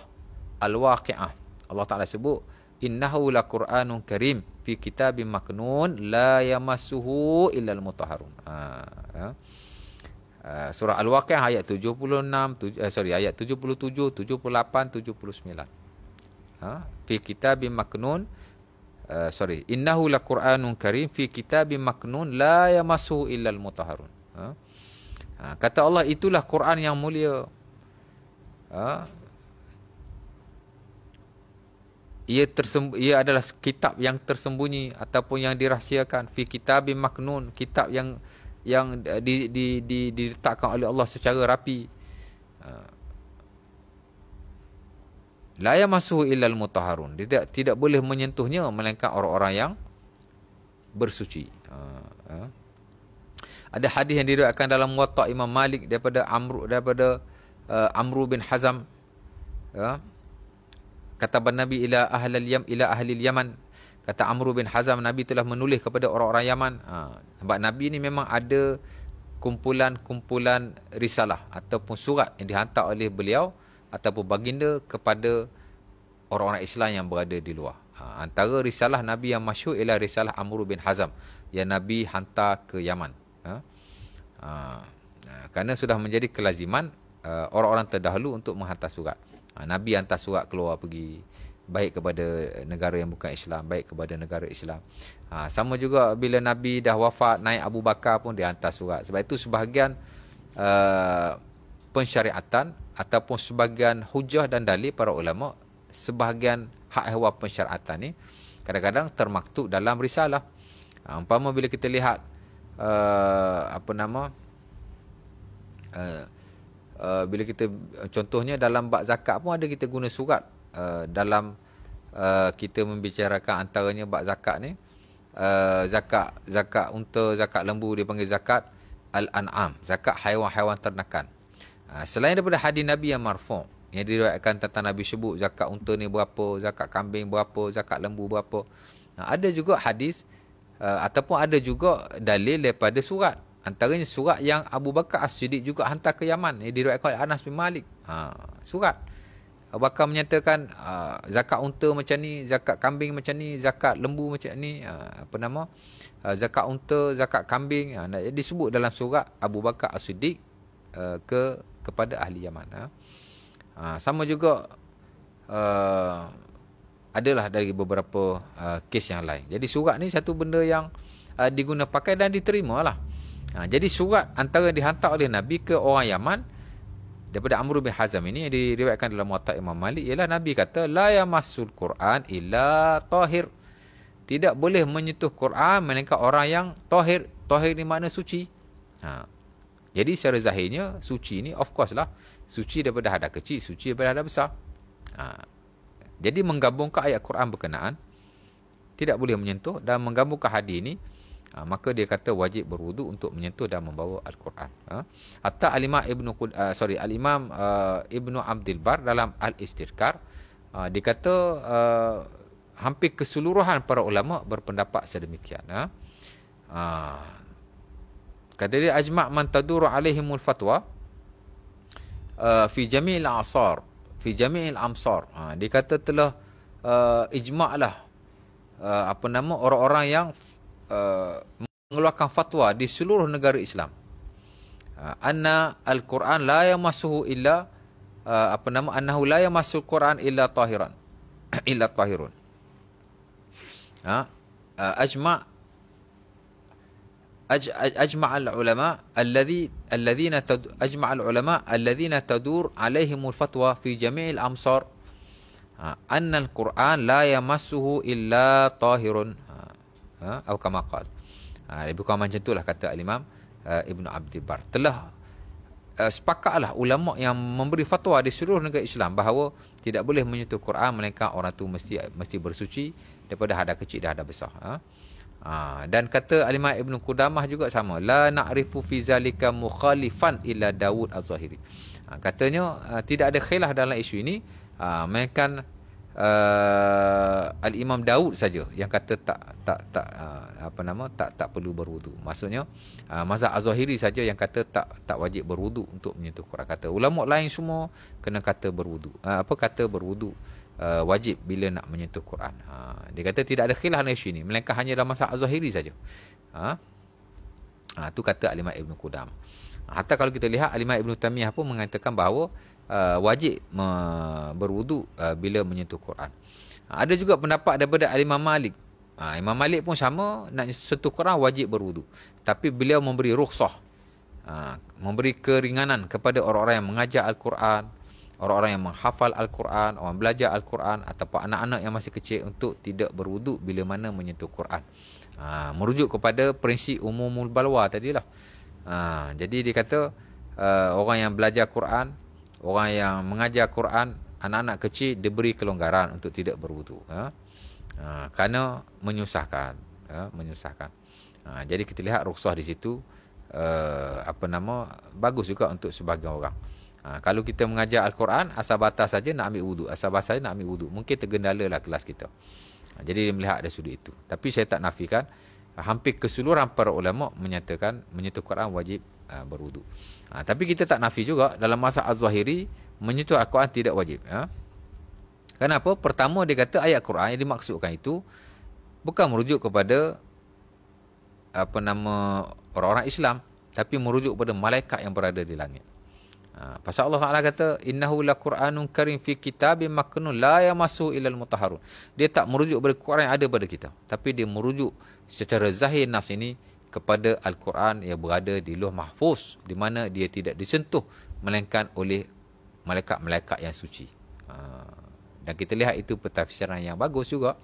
Al-Waqi'ah. Allah Ta'ala sebut, innahu la Quranun karim fi kitabim maknun la yamassuhu illal mutahharun. Surah Al-Waqi'ah ayat 76, ayat 77, 78, 79. Fi kitabim maknun, innahu la Quranun karim fi kitabim maknun la yamassuhu illal mutahharun. Kata Allah, itulah Quran yang mulia. Ia adalah kitab yang tersembunyi ataupun yang dirahsiakan. Fi kitabim maknun, kitab yang diletakkan oleh Allah secara rapi. La yamassuhu illal mutahharun. Tidak boleh menyentuhnya melainkan orang-orang yang bersuci. Ada hadis yang diriwayatkan dalam Muwatta Imam Malik daripada Amru bin Hazam. Kata Nabi ila ahli Yaman. Kata Amru bin Hazam, Nabi telah menulis kepada orang-orang Yaman. Sebab Nabi ni memang ada kumpulan-kumpulan risalah ataupun surat yang dihantar oleh beliau ataupun baginda kepada orang-orang Islam yang berada di luar. Antara risalah Nabi yang masyhur ialah risalah Amru bin Hazam yang Nabi hantar ke Yaman. Kerana sudah menjadi kelaziman orang-orang terdahulu untuk menghantar surat. Nabi hantar surat keluar pergi, baik kepada negara yang bukan Islam, baik kepada negara Islam. Sama juga bila Nabi dah wafat, naik Abu Bakar pun dia hantar surat. Sebab itu sebahagian pensyariatan ataupun sebahagian hujah dan dalil para ulama, sebahagian hak ehwal pensyariatan ni kadang-kadang termaktub dalam risalah. Umpama bila kita lihat bila kita contohnya dalam bab zakat pun ada kita guna surat dalam kita membicarakan antaranya bab zakat ni, zakat unta, zakat lembu dipanggil zakat al-an'am, zakat haiwan-haiwan ternakan. Selain daripada hadis Nabi yang marfu' yang diriwayatkan tentang Nabi sebut zakat unta ni berapa, zakat kambing berapa, zakat lembu berapa. Ada juga hadis ataupun ada juga dalil daripada surat. Antaranya surat yang Abu Bakar As-Siddiq juga hantar ke Yaman, yang diriwayatkan oleh Anas bin Malik. Surat Abu Bakar menyatakan zakat unta macam ni, zakat kambing macam ni, zakat lembu macam ni, zakat unta, zakat kambing, disebut dalam surat Abu Bakar As-Siddiq kepada ahli Yaman. Sama juga adalah dari beberapa kes yang lain. Jadi surat ni satu benda yang diguna pakai dan diterima lah. Jadi surat antara dihantar oleh Nabi ke orang Yaman daripada Amru bin Hazam ini yang diriwayatkan dalam Muwatta Imam Malik ialah Nabi kata la yamassul Quran illa tahir. Tidak boleh menyentuh Quran melainkan orang yang tahir. Tahir ni makna suci. Jadi secara zahirnya suci ni of course lah suci daripada hadas kecil, suci daripada hadas besar. Jadi menggabungkan ayat Quran berkenaan tidak boleh menyentuh dan menggabungkan hadis ni, maka dia kata wajib berwuduk untuk menyentuh dan membawa Al-Quran. Hatta Al-Imam Ibnu Abdul Bar dalam Al-Istidkar dia kata hampir keseluruhan para ulama berpendapat sedemikian. Kata dia ajma' man taduru alaihimul fatwa fi jami'il asar fi jami'il amsar. Dia kata telah ijma' lah orang-orang yang mengeluarkan fatwa di seluruh negara Islam. Anna al-Quran la yamassuhu illa annahu la yamassul Quran illa tahiran illa tahirun. أجمع العلماء الذين تدور عليهم الفتوى في جميع الأمصار أن القرآن لا يمسه إلا طاهر أو كما قال. Lebih kurang macam itulah kata Imam Ibnu Abdul Bar. Telah sepakatlah ulama yang memberi fatwa di seluruh negara Islam bahawa tidak boleh menyentuh Quran melainkan orang tu mesti bersuci daripada hadas kecil dan hadas besar. Dan kata Al-Imam Ibn Qudamah juga sama, la na'rifu fi zalika mukhalifan illa Dawud Az-Zahiri. Katanya tidak ada khilaf dalam isu ini, melainkan Al-Imam Daud saja yang kata tak perlu berwudu. Maksudnya mazhab Az-Zahiri saja yang kata tak wajib berwudu untuk menyentuh Quran. Kata ulama lain semua kena kata berwudu. Kata berwudu wajib bila nak menyentuh Quran. Dia kata tidak ada khilaf dalam isu ini, melainkan hanya dalam mazhab Az-Zahiri saja. Tu kata Al-Imam Ibn Qudamah. Hatta kalau kita lihat Al-Imam Ibn Taymiyah pun mengatakan bahawa wajib berwudu bila menyentuh Quran. Ada juga pendapat daripada Al-Imam Malik. Imam Malik pun sama, nak sentuh Quran wajib berwudu. Tapi beliau memberi rukhsah, memberi keringanan kepada orang-orang yang mengajar Al-Quran, orang-orang yang menghafal Al-Quran, orang belajar Al-Quran, ataupun anak-anak yang masih kecil untuk tidak berwudu bila mana menyentuh Quran. Merujuk kepada prinsip umumul balwa tadilah. Jadi dia kata orang yang belajar Quran, orang yang mengajar Quran, anak-anak kecil diberi kelonggaran untuk tidak berwudu. Kerana menyusahkan. Jadi kita lihat rukhsah di situ bagus juga untuk sebahagian orang. Kalau kita mengajar Al-Quran, asal batas saja nak ambil wudu, asal batas saja nak ambil wudu, mungkin tergendala lah kelas kita. Jadi dia melihat ada sudut itu. Tapi saya tak nafikan, hampir keseluruhan para ulama menyatakan menyentuh Quran wajib berwudu. Tapi kita tak nafi juga dalam mazhab Az-Zahiri menyentuh Al-Quran tidak wajib. Kenapa? Pertama dia kata ayat Quran yang dimaksudkan itu bukan merujuk kepada orang-orang Islam, tapi merujuk kepada malaikat yang berada di langit. Pasal Allah Taala kata innahu laqur'anun karim fi kitabim maknun la yamassu illal mutahharun. Dia tak merujuk kepada Quran yang ada pada kita, tapi dia merujuk secara zahir nas ini kepada Al-Quran yang berada di Lauh Mahfuz, di mana dia tidak disentuh melainkan oleh malaikat-malaikat yang suci. Dan kita lihat itu pentafsiran yang bagus juga.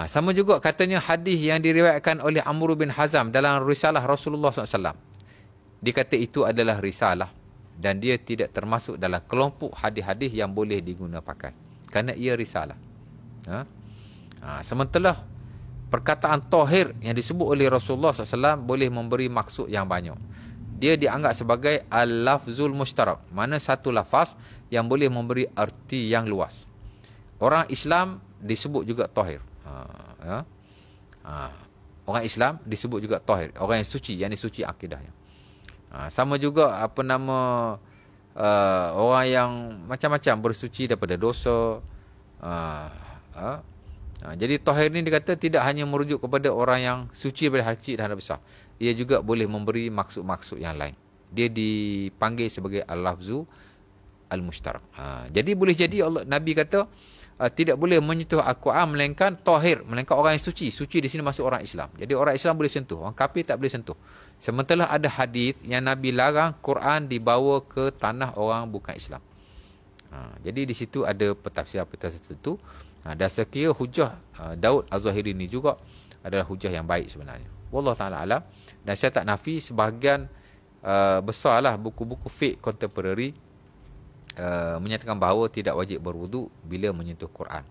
Sama juga katanya hadis yang diriwayatkan oleh Amr bin Hazam dalam risalah Rasulullah SAW. Dia kata itu adalah risalah dan dia tidak termasuk dalam kelompok hadis-hadis yang boleh diguna pakai, kerana ia risalah. Sementara perkataan tahir yang disebut oleh Rasulullah SAW boleh memberi maksud yang banyak. Dia dianggap sebagai al-lafzul mushtarak, mana satu lafaz yang boleh memberi arti yang luas. Orang Islam disebut juga tahir. Orang Islam disebut juga tahir, orang yang suci, yang suci akidahnya. Sama juga orang yang macam-macam bersuci daripada dosa. Jadi tahir ni dikata tidak hanya merujuk kepada orang yang suci daripada hal kecil dan hal besar. Ia juga boleh memberi maksud-maksud yang lain. Dia dipanggil sebagai al-lafzu al-mushtarak. Jadi boleh jadi Nabi kata tidak boleh menyentuh Al-Quran melainkan tahir, melainkan orang yang suci. Suci di sini masuk orang Islam. Jadi orang Islam boleh sentuh, orang kafir tak boleh sentuh. Sementara ada hadis yang Nabi larang Quran dibawa ke tanah orang bukan Islam. Jadi di situ ada pentafsiran-pentafsiran tertentu. Dan sekira hujah Daud Az-Zahiri ini juga adalah hujah yang baik sebenarnya. Wallahu ta'ala alam. Dan saya tak nafi sebahagian besarlah buku-buku fiqh contemporary menyatakan bahawa tidak wajib berwudu bila menyentuh Quran.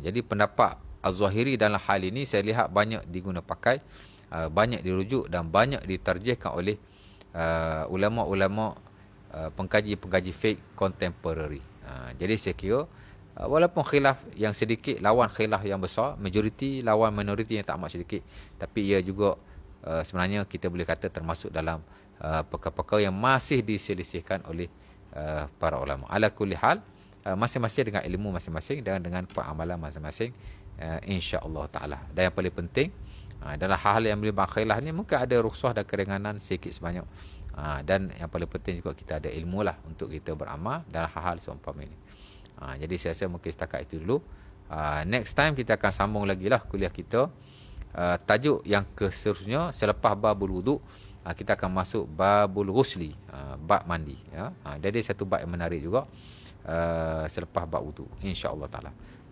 Jadi pendapat Az-Zahiri dalam hal ini saya lihat banyak diguna pakai, banyak dirujuk dan banyak diterjemahkan oleh ulama-ulama pengkaji-pengkaji fiqh contemporary. Jadi saya kira walaupun khilaf yang sedikit lawan khilaf yang besar, majoriti lawan minoriti yang tak amat sedikit, tapi ia juga sebenarnya kita boleh kata termasuk dalam perkara-perkara yang masih diselisihkan oleh para ulama. Ala kulli hal, masing-masing dengan ilmu masing-masing dan dengan peramalan masing-masing, insya-Allah taala. Dan yang paling penting dalam hal-hal yang boleh khilaf ni mungkin ada rukhsah dan keringanan sedikit sebanyak. Dan yang paling penting juga kita ada ilmu lah untuk kita beramal dalam hal-hal seumpama ini. Jadi saya rasa mungkin setakat itu dulu. Next time kita akan sambung lagi lah kuliah kita. Tajuk yang seterusnya selepas babul wudu, kita akan masuk babul ghusli, bab mandi. Jadi satu bab yang menarik juga selepas bab wudu, insya-Allah taala.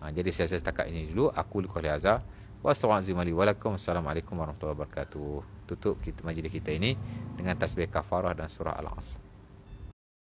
Jadi saya rasa setakat ini dulu. Aku qouli hadza wa astaghfirullahaladzim. Assalamualaikum warahmatullahi wabarakatuh. Tutup kita majlis kita ini dengan tasbih kafarah dan surah Al-Asr.